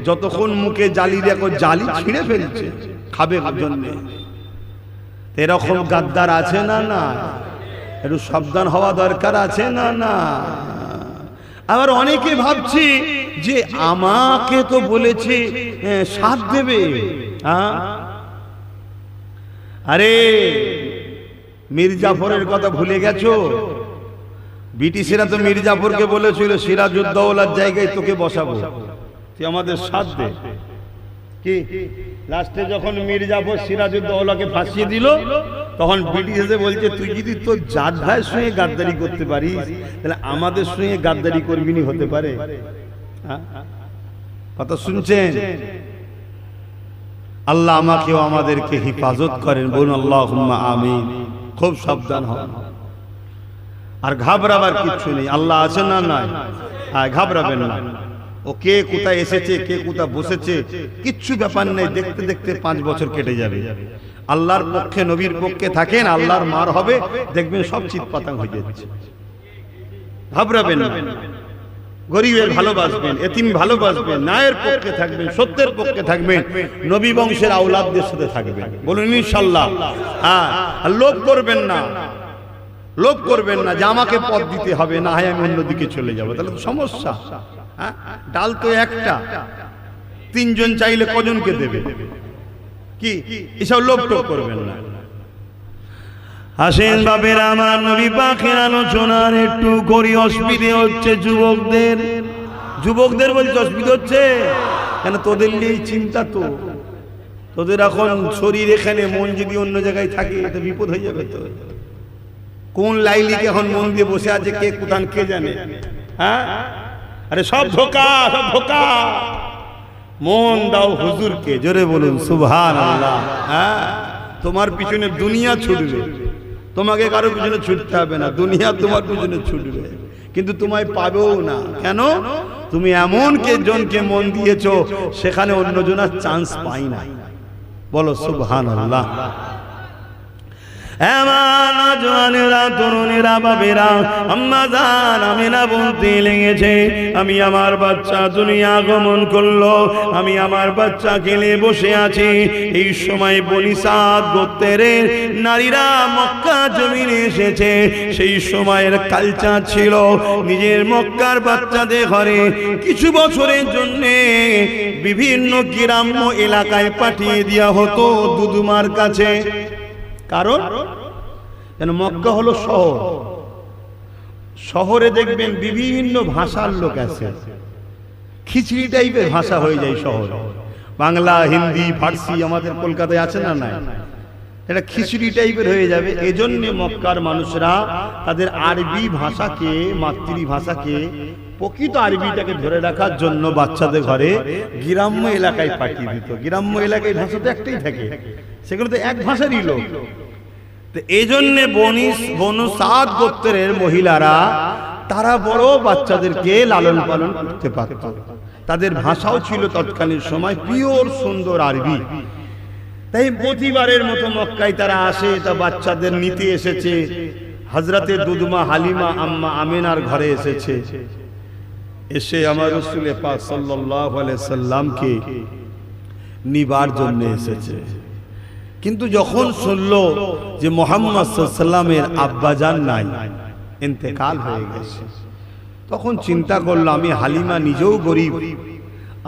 যতক্ষণ মুখে জালি দেখো জালি ছিঁড়ে ফেলছে খাবে জন্য। এরকম গাদ্দার আছে না? না, একটু সাবধান হওয়া দরকার আছে না? না। আবার অনেকে ভাবছি যে আমাকে তো বলেছে সাথ দেবে। আরে মির্জাফরের কথা ভুলে গেছো? ব্রিটিশরা তো মির্জাফরকে বলেছিল, সিরাজউদ্দৌলার জায়গায় তোকে বসাবো, তুই আমাদের সাথ দে। কি লাস্টে যখন মির্জাফর সিরাজউদ্দৌলাকে ফাঁসিয়ে দিল, তখন ব্রিটিশ এসে বলছে, তুই যদি তোর জাত ভাইয়ের সঙ্গে গাদ্দারি করতে পারিস, তাহলে আমাদের সঙ্গে গাদ্দারি করবি নি? হতে পারে? কথা শুনছেন? আল্লাহ আমাকেও আমাদেরকে হেফাজত করেন, বলুন আল্লাহুম্মা আমিন। খুব সাবধান হন, আর ঘাবড়াবার কিচ্ছু নেই। আল্লাহ আছেন না? নাই, ঘাবড়াবেন না। ও কে কোথায় এসেছে, কে কোথায় বসেছে, কিচ্ছু ব্যাপার নেই। দেখতে দেখতে 5 বছর কেটে যাবে। আল্লাহর পক্ষে, নবীর পক্ষে থাকেন, আল্লাহর মার হবে, দেখবেন সব চিৎপাতাং হয়ে যাচ্ছে। ঘাবড়াবেন না। গরিবের ভালোবাসবেন, এতিম ভালোবাসবেন, ন্যায়ের পক্ষে থাকবেন, সত্যের পক্ষে থাকবেন, নবী বংশের আওলাদদের সাথে থাকবেন। বলুন ইনশাআল্লাহ। হ্যাঁ, আর লোভ করবেন না, লোভ করবেন না যে আমাকে পথ দিতে হবে, না হয় আমি অন্যদিকে চলে যাবো, তাহলে তো সমস্যা। ডাল তো একটা, 3 জন চাইলে কজনকে দেবে? কি এসব লোভ টোভ করবেন না। আসেন বাপের আমার, নবী পাকের আলোচনার একটু করি। অসুবিধে হচ্ছে যুবকদের, যুবকদের বলছে অসুবিধা হচ্ছে কেন? তোদের নিয়ে চিন্তা তো, তোদের এখন শরীর এখানে, মন যদি অন্য জায়গায় থাকে তো বিপদ হয়ে যাবে। তো কোন লাইলিকে এখন মন দিয়ে বসে আছে কে কোথান কে জানে? হ্যাঁ, আরে সব ধোকা, সব ধোকা। মন দাও হুজুরকে, জোরে বলুন সুবহানাল্লাহ। হ্যাঁ, তোমার পিছনে দুনিয়া ছুটবে, তোমাকে কারো পিছনে ছুটতে হবে না, দুনিয়া তোমার পিছনে ছুটবে, কিন্তু তোমায় পাবেও না। কেন? তুমি এমন কে জনকে মন দিয়েছো সেখানে অন্যজনের চান্স পাই না। বলো সুবহানাল্লাহ। এমন জওয়ানেরা তরুণেরা বাবেরা আম্মা জান আমিনা বলতে লেগেছে, আমি আমার বাচ্চা দুনিয়া আগমন করলো, আমি আমার বাচ্চা খেলে বসে আছি। এই সময় বনি সাদ গোত্রের নারীরা মক্কা জমিনে এসেছে। সেই সময়ের কালচার ছিল নিজের মক্কার বাচ্চাদের ঘরে কিছু বছরের জন্য বিভিন্ন গ্রাম্য এলাকায় পাঠিয়ে দেওয়া হতো দুদুমার কাছে। কারণ মক্কা হলো শহর, শহরে দেখবেন বিভিন্ন ভাষার লোক আছে, খিচড়ি টাইপের ভাষা হয়ে যায় শহর। বাংলা, হিন্দি, ফার্সি আমাদের কলকাতায় আছে না? নাই, এটা খিচড়ি টাইপের হয়ে যাবে। এজন্য মক্কার মানুষরা তাদের আরবি ভাষাকে, মাতৃভাষাকে, প্রকৃত আরবিটাকে ধরে রাখার জন্য বাচ্চাদের ঘরে গ্রাম্য এলাকায় পাঠিয়ে দিত। গ্রাম্য এলাকায় ভাষা তো একটাই থাকে, সেগুলো তো এক ভাষারই লোক। এই জন্য বনু সাদ গোত্রের মহিলারা তারা বড় বাচ্চাদেরকে লালন পালন করতে পারত। তাদের ভাষাও ছিল তৎকালীন সময় পিওর সুন্দর আরবি। তাই প্রতিবারের মতো মক্কায় তারা আসে, তা বাচ্চাদের নিতে এসেছে। হযরতে দুদমা হালিমা আম্মা আমিনার ঘরে এসেছে। এসে আমার রাসূল পাক সাল্লাল্লাহু আলাইহি সাল্লামকে নিবার জন্য এসেছে। কিন্তু যখন শুনল যে মুহাম্মদ সাল্লাল্লাহু আলাইহি সাল্লামের আব্বাজান নাই, ইন্তেকাল হয়ে গেছে, তখন চিন্তা করলো আমি হালিমা নিজেও গরিব,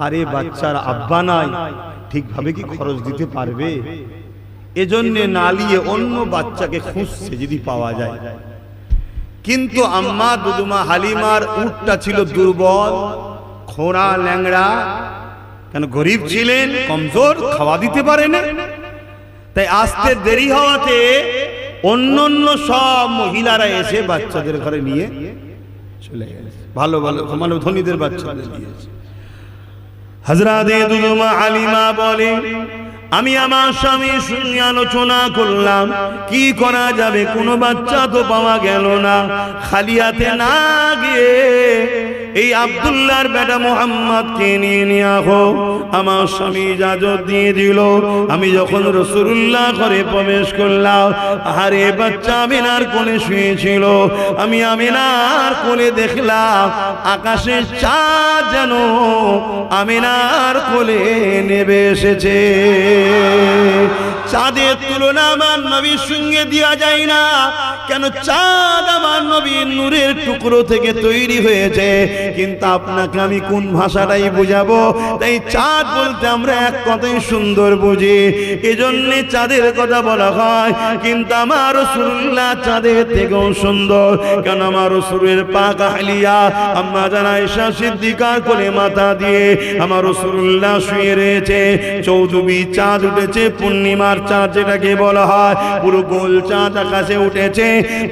আরে বাচ্চার আব্বা নাই, ঠিকভাবে কি খরচ দিতে পারবে? এজন্য না নিয়ে অন্য বাচ্চাকে খুঁজছে যদি পাওয়া যায়। কিন্তু আম্মা দুদুমা হালিমার উটটা ছিল দুর্বল, খোঁড়া, ল্যাংড়া, কেন গরিব ছিলেন, কমজোর, খাওয়া দিতে পারে না। তাই আসতে দেরি হওয়াতে অন্য সব মহিলারা এসে বাচ্চাদের ঘরে নিয়ে চলে গেছে। ভালো ভালো মানে ধনীদের বাচ্চাদের নিয়েছে। হযরতে দুদুমা হালিমা বলে, আমি আমার স্বামী সঙ্গে আলোচনা করলাম কি করা যাবে, কোনো বাচ্চা তো পাওয়া গেল না। খালি হাতে না গিয়ে এই আব্দুল্লাহর বেটা মুহাম্মদকে নিয়ে আসো। আমার স্বামী ইজাজত দিয়ে দিল। আমি যখন রাসূলুল্লাহ ঘরে প্রবেশ করলাম, আরে বাচ্চা আমিনার কোলে শুয়েছিল। আমি আমিনার কোলে দেখলাম আকাশের চাঁদ যেন আমিনার কোলে নেমে এসেছে। চাঁদের তুলনা আমার নবীর সঙ্গে দেওয়া যায় না। কেন? চাঁদ আমার নবীর নূরের টুকরো থেকে তৈরি হয়েছে। কিন্তু আপনাকে আমি কোন ভাষাটাই বুঝাবো? তাই চাঁদ বলতে আমরা এক কথাই সুন্দর বুঝি, এজন্য চাঁদের কথা বলা হয়। কিন্তু আমার রাসূলুল্লাহ চাঁদের থেকেও সুন্দর। কেন? আমার রাসূলের পাক আহলিয়া আম্মা জান আয়েশা সিদ্দিকার কোলে মাথা দিয়ে আমার রাসূলুল্লাহ শুয়ে রয়েছে। চৌদ্দবী চাঁদ উঠেছে, পূর্ণিমার চাঁদ যেটাকে বলা হয়, পুরো গোল চাঁদ আকাশে উঠেছে।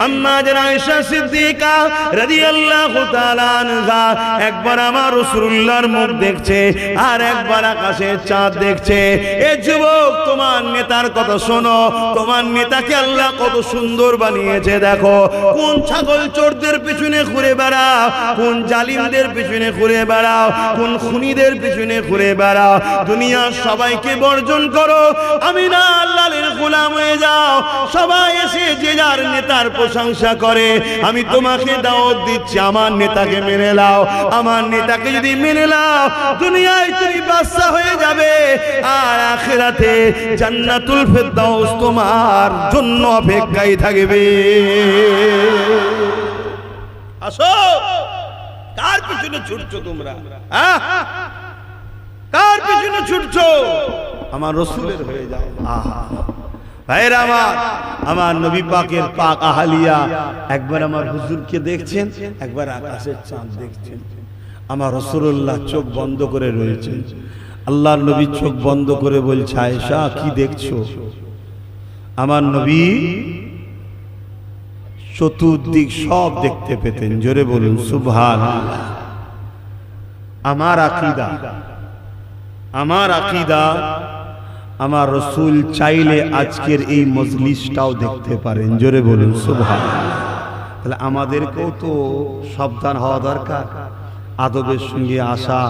আম্মা জান আয়েশা সিদ্দিকা রাদিয়াল্লাহু তাআলা আনহা একবার আমার রাসূলুল্লাহর মুখ দেখছে, আর একবার আকাশের চাঁদ দেখছে। এ যুবক, তোমার নেতার কথা শোনো, তোমার নেতাকে আল্লাহ কত সুন্দর বানিয়েছে দেখো। কোন ছাগল চোরদের পিছনে ঘুরে বেড়াও, কোন জালিমদের পিছনে ঘুরে বেড়াও, কোন খুনিদের পিছনে ঘুরে বেড়াও, দুনিয়ার সবাইকে বর্জন করো, আমিনা আল্লাহর গোলাম হয়ে যাও। সবাই এসে যে যার নেতার প্রশংসা করে। আমি তোমাকে দাওয়াত দিচ্ছি, আমার নেতাকে মেনে নাও। আমার নেতাকে যদি মেনে নাও, দুনিয়ায় তুমি বাদশা হয়ে যাবে, আর আখিরাতে জান্নাতুল ফেরদাউস তোমার জন্য অপেক্ষায় থাকবে। আসো, কার পিছনে ছুটছো তোমরা? কার পিছনে ছুটছো? আমার রাসূলের হয়ে যাও। ভাইরা আমার নবী পাকের পাক আহলিয়া একবার আমার হুজুরকে দেখছেন, একবার আকাশের চাঁদ দেখছেন। আমার রাসূলুল্লাহ চোখ বন্ধ করে রয়েছেন। আল্লাহর নবী চোখ বন্ধ করে বলছে, আয়েশা কি দেখছো? আমার নবী চতুর্দিক সব দেখতে পেতেন। জোরে বলুন সুবহানাল্লাহ। আমার আকীদা আমার রাসূল চাইলে আজকের এই মজলিসটাও দেখতে পারেন। জোরে বলুন সুবহানাল্লাহ। তাহলে আমাদেরকেও তো সাবধান হওয়া দরকার, আদবের সঙ্গে আসা,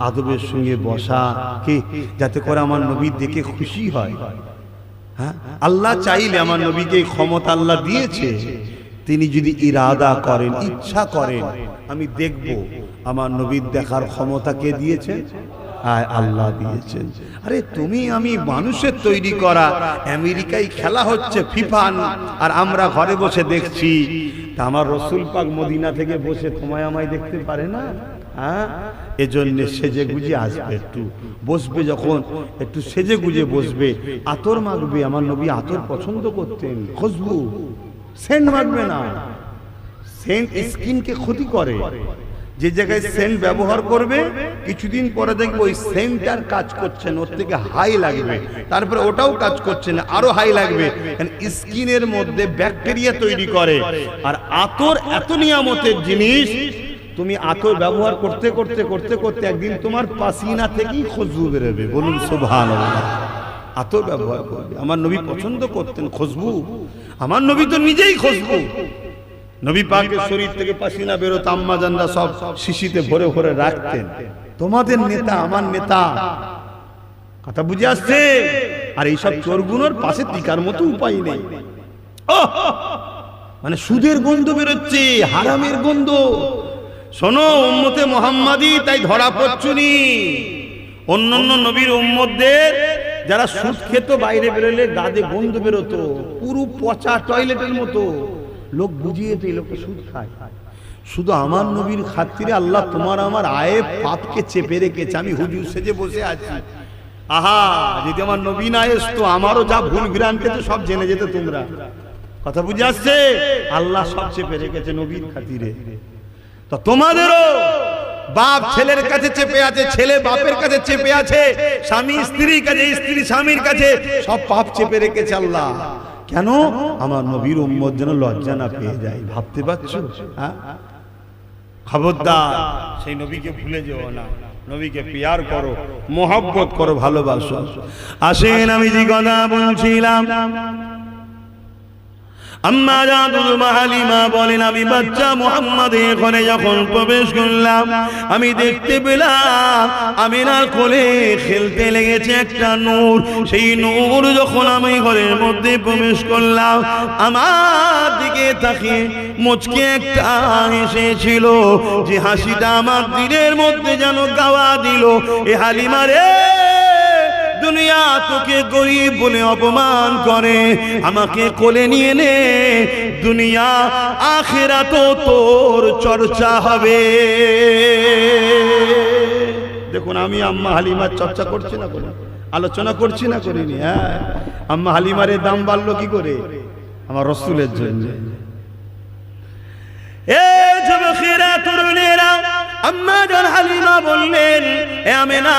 আদবের সঙ্গে বসা, কি যাতে করে আমার নবী দেখে খুশি হয়। হ্যাঁ, আল্লাহ চাইলে আমার নবীকে ক্ষমতা আল্লাহ দিয়েছে। তিনি যদি ইরাদা করেন, ইচ্ছা করেন, আমি দেখব আমার নবীর দেখার ক্ষমতা কে দিয়েছেন? আল্লাহ দিয়েছেন। আরে তুমি আমি মানুষের তৈরি করা, আমেরিকায় খেলা হচ্ছে ফিফা, আর আমরা ঘরে বসে দেখছি। তা আমার রসুল পাক মদিনা থেকে বসে তোমায় আমায় দেখতে পারে না? হ্যাঁ, এজন্য সেজে গুজে আসবে, একটু বসবে, যখন একটু সেজে গুজে বসবে, আতর মাখবে। আমার নবী আতর পছন্দ করতেন, খুশবু, সেন্ট মাখবে না। সেন্ট স্কিনকে ক্ষতি করে। যে জায়গায় সেন্ট ব্যবহার করবে, কিছুদিন পরে দেখবে ওই সেন্টটার কাজ করছে না, ওর থেকে হাই লাগবে, তারপরে ওটাও কাজ করছে না, আরো হাই লাগবে। স্কিনের মধ্যে ব্যাকটেরিয়া তৈরি করে। আর আতর এত নিয়ামতের জিনিস, তুমি আতর ব্যবহার করতে করতে করতে করতে একদিন তোমার পাসিনা থেকেই খুশবু বেরোবে। বলুন সুবহানাল্লাহ। আতর ব্যবহার করবে। আমার নবী পছন্দ করতেন খুশবু। আমার নবী তো নিজেই খুশবু। নবী পাকের শরীর থেকে পাসিনা বেরোতো, আম্মা জানরা সব শিশিতে ভরে ভরে রাখতেন। তোমাদের নেতা, আমার নেতা, কথা বুঝে আসছে? আর এইসব চোরগুলোর পাশে টিকার মতো উপায় নেই। মানে সুদের গন্ধ বেরোচ্ছে, হারামের গন্ধ। শোনো, উম্মতে মুহাম্মাদি তাই ধরা পড়ছুনি। অন্যান্য নবীর উম্মতদের যারা সুদ খেত, বাইরে বেরোলে গাদে গন্ধ বেরোতো, পুরো পচা টয়লেটের মতো। লোক বুঝিয়ে তো এই লোকটা সুদ খায়। শুধু আমার নবীর খাতিরে আল্লাহ তোমার আমার আয়ে পাপকে চেপে রেখেছে। আমি হুজুর সেজে বসে আছি। আহা, যদি আমার নবী না আসতো, আমারও যা ভুল ভ্রান্তি তো সব জেনে যেত তোমরা। কথা বুঝে আসছে? আল্লাহ সব চেপে রেখেছে নবীর খাতিরে। তো তোমাদেরও বাপ ছেলের কাছে চেপে আছে, ছেলে বাপের কাছে চেপে আছে, স্বামী স্ত্রীর কাছে, স্ত্রী স্বামীর কাছে, সব পাপ চেপে রেখেছে আল্লাহ। কেন? আমার নবীর উম্মত যেন লজ্জা না পেয়ে যায়। ভাবতে পারছো? হ্যাঁ, খবরদার সেই নবীকে ভুলে যেও না। নবীকে প্যার করো, মোহব্বত করো, ভালোবাসো। আসেন, আমি যে কথা বলছিলাম, আম্মা জান হালিমা বলেন, আমি বাচ্চা মুহাম্মাদের ঘরে যখন প্রবেশ করলাম, আমি দেখতে পেলাম আমিনার কোলে খেলতে লেগেছে একটা নূর। সেই নূর যখন আমি ঘরের মধ্যে প্রবেশ করলাম, আমার দিকে তাকিয়ে মুচকে একটা এসেছিল, যে হাসিটা আমার দিলের মধ্যে যেন গাওয়া দিল, এ হালিমা রে, দুনিয়া তোকে গরিব বলে অপমান করে, আমাকে কোলে নিয়ে নে, দুনিয়া আখিরাত তোর চর্চা হবে। দেখুন, আমি আম্মা হালিমার চর্চা করছি না, করে আলোচনা করছি না, করিনি। হ্যাঁ, আম্মা হালিমারের দাম বাড়লো কি করে? আমার রাসূলের জন্য। এ যুবকেরা, তরুণেরা, আম্মা জান হালিমা বললেন, এ আমিনা,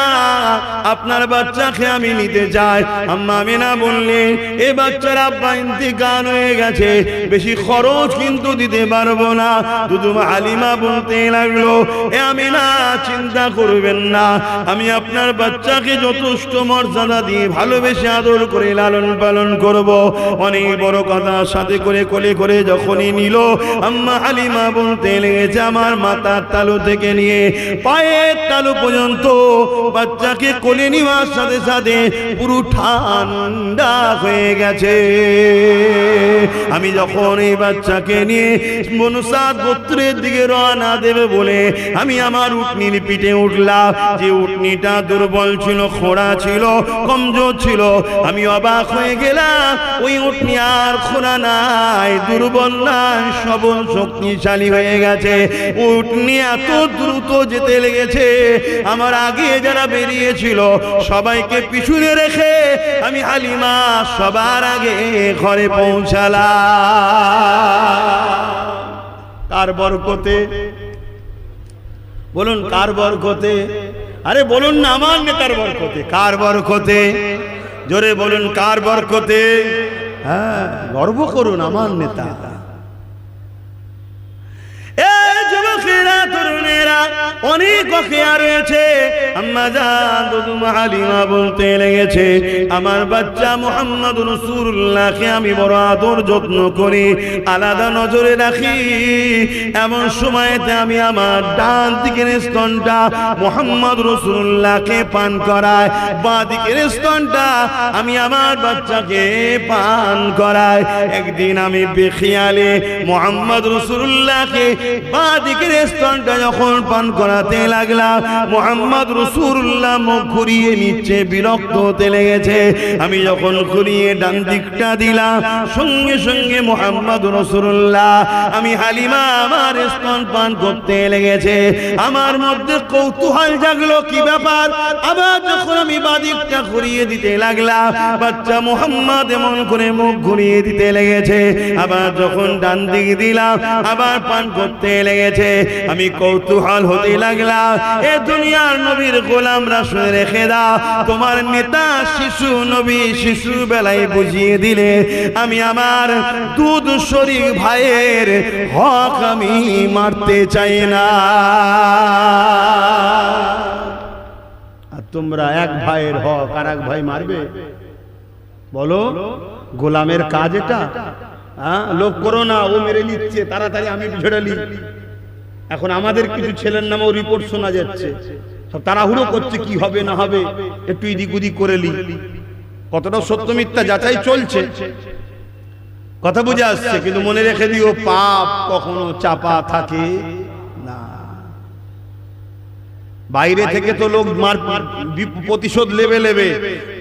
আপনার বাচ্চাকে আমি নিতে চাই। আম্মা আমিনা বললেন, এই বাচ্চার আব্বা ইন্তিকাল হয়ে গেছে, বেশি খরচ কিন্তু দিতে পারবো না। দুদুমা হালিমা বলতে লাগলো, এ আমিনা, চিন্তা করবেন না, আমি আপনার বাচ্চাকে যথেষ্ট মর্যাদা দিয়ে ভালোবেসে আদর করে লালন পালন করব। অনেক বড় কথা সাথে করে কোলে করে যখনই নিল, আম্মা হালিমা বলতে লেগেছে, আমার মাথার তালু থেকে নিয়ে পায়ের তালু পর্যন্ত বাচ্চাকে কোলে নেওয়ার সাথে সাথে পুরো ঠান্ডা হয়ে গেছে। আমি যখন এই বাচ্চাকে নিয়ে বনুসাদ গোত্রের দিকে রওনা দেবে বলে আমি আমার উটনির পিঠে উঠলাম, যে উটনিটা দুর্বল ছিল, খোঁড়া ছিল, কমজোর ছিল, আমি অবাক হয়ে গেলাম। ওই উটনি আর খোঁড়া নাই, দুর্বল নাই, সবল শক্তিশালী হয়ে গেছে। উটনি এত দ্রুত যেতে লেগেছে, আমার আগে যারা বেরিয়েছিল সবাইকে পিছনে রেখে আমি হালিমা সবার আগে ঘরে পৌঁছালাম। কার বরকতে? বলুন, কার বরকতে? আরে বলুন না, আমার নেতার বরকতে। কার বরকতে? জোরে বলুন, কার বরকতে? হ্যাঁ, গর্ব করুন, আমার নেতা। অনেক ওয়াকিয়া রয়েছে। আম্মা জান দুদুমা হালিমা বলতে লেগেছে, আমার বাচ্চা মুহাম্মদ রাসূলুল্লাহকে আমি বড় আদর যত্ন করি, আলাদা নজরে রাখি। এমন সময়তে আমি আমার ডান দিকের স্তনটা মুহাম্মদ রাসূলুল্লাহকে পান করাই, বাঁ দিকের স্তনটা আমি আমার বাচ্চাকে পান করাই। একদিন আমি বেখিয়ালে মুহাম্মদ রাসূলুল্লাহকে বাঁ দিকের স্তনটা যখন পান করাতে লাগলাম, মুহাম্মদ রাসূলুল্লাহ মুখ ঘুরিয়ে নিচ্ছে, বিরক্ত হতে লেগেছে। আমি যখন ঘুরিয়ে ডান দিকটা দিলাম, সঙ্গে সঙ্গে মুহাম্মদ রাসূলুল্লাহ আমি হালিমা আমার স্তন পান করতে লেগেছে। আমার মধ্যে কৌতূহল জাগলো, কি ব্যাপার? আবার যখন আমি বাঁ দিকটা ঘুরিয়ে দিতে লাগলাম, বাচ্চা মুহাম্মদ এমন করে মুখ ঘুরিয়ে দিতে লেগেছে। আবার যখন ডান দিক দিলাম, আবার পান করতে লেগেছে। আমি কৌতূহল হতে লাগলাম, এ দুনিয়ার নবীর গোলামরা শুনে রেখে দাও, তোমার নেতা শিশু নবী শিশু বেলায় বুঝিয়ে দিলে আমি আমার দুধ শরীক ভাইয়ের হক আমি মারতে চাই না। আর তোমরা এক ভাইয়ের হক আর এক ভাই মারবে? বলো, গোলামের কাজ এটা? লোক করো না, ও মেরে নিচ্ছে, তাড়াতাড়ি আমি ঝেড়ে। এখন আমাদের কিছু ছেলের নামেও রিপোর্ট শোনা যাচ্ছে, সব তাড়াহুড়ো করছে, কি হবে না হবে একটু ইদিক উদিক করে লি। কতটা সত্য মিথ্যা যাচাই চলছে, কথা বুঝে আসছে। কিন্তু মনে রেখে দিও, পাপ কখনো চাপা থাকে না। বাইরে থেকে তো লোক প্রতিশোধ লেবে লেবে,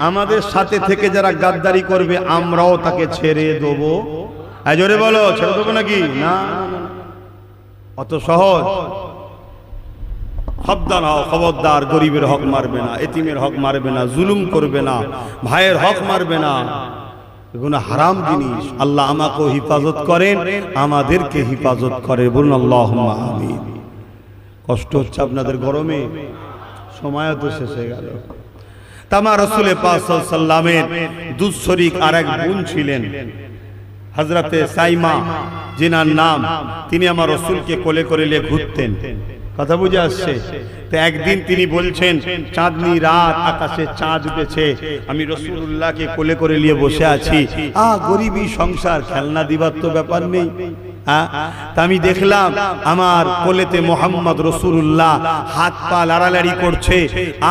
আমাদের সাথে থেকে যারা গাদ্দারি করবে আমরাও তাকে ছেড়ে দেবো। জোরে বলো, ছেড়ে দেবো নাকি? না, অত সহজ। সাবধান হও, খবরদার, গরিবের হক মারবে না, এতিমের হক মারবে না, জুলুম করবে না, ভাইয়ের হক মারবে না। এগুলো হারাম জিনিস। আল্লাহ আমাকে হিফাজত করেন, আমাদেরকে হিফাজত করে, বলুন আল্লাহুম্মা আমিন। কষ্ট হচ্ছে আপনাদের গরমে, সময় তো শেষ হয়ে গেল। তামা রাসূল পাক সাল্লাল্লাহু আলাইহি ওয়াসাল্লামের দুধ শরীক আরেক বোন ছিলেন হযরতে সাইমা, যিনার নাম, তিনি আমার রাসূলকে কোলে করে নিয়ে ঘুরতেন। কথা বুঝে আসছে? তো একদিন তিনি বলছেন, চাঁদনি রাত, আকাশে চাঁদ উঠেছে, আমি রাসূলুল্লাহকে কোলে করে নিয়ে বসে আছি। গরিবী সংসার, খেলনা দিবার তো ব্যাপার নেই। তা আমি দেখলাম আমার কোলেতে মুহাম্মদ রাসূলুল্লাহ হাত পা লাড়ালাড়ি করছে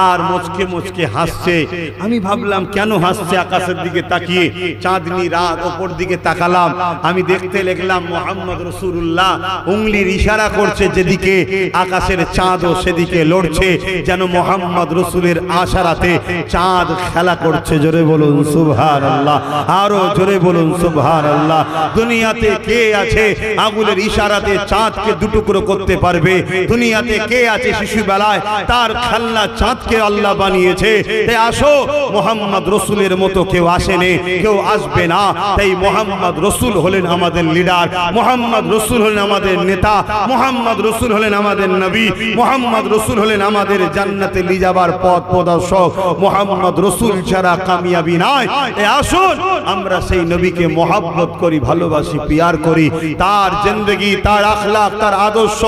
আর মুচকে মুচকে হাসছে। আমি ভাবলাম কেন হাসছে, আকাশের দিকে তাকিয়ে, চাঁদনি রাত, ওপর দিকে তাকালাম। আমি দেখতে লাগলাম মুহাম্মদ রাসূলুল্লাহ উংলির ইশারা করছে যেদিকে, আকাশের চাঁদও সেদিকে লড়ছে, যেন মুহাম্মদ রাসূলের আশারাতে চাঁদ খেলা করছে। জোরে বলুন সুবহানাল্লাহ, আরো জোরে বলুন সুবহানাল্লাহ। দুনিয়াতে কে আছে আগুনের ইশারাতে চাঁদকে দুটুকরো করতে পারবে? দুনিয়াতে কে আছে শিশু বেলায় তার খেলনা চাঁদকে আল্লাহ বানিয়েছে? তাই আসো, মুহাম্মদ রাসূলের মতো কেউ আসেনি, কেউ আসবে না। তাই মুহাম্মদ রাসূল হলেন আমাদের লিডার, মুহাম্মদ রাসূল হলেন আমাদের নেতা, মুহাম্মদ রাসূল হলেন আমাদের নবী, মুহাম্মদ রাসূল হলেন আমাদের জান্নাতে নিয়ে যাবার পথ প্রদর্শক। মুহাম্মদ রাসূল ছাড়া কামিয়াবি নাই। তাই আসুন আমরা সেই নবীকে মহব্বত করি, ভালোবাসি, পিয়ার করি। তার জিন্দেগি, তার আখলাক, তার আদর্শ,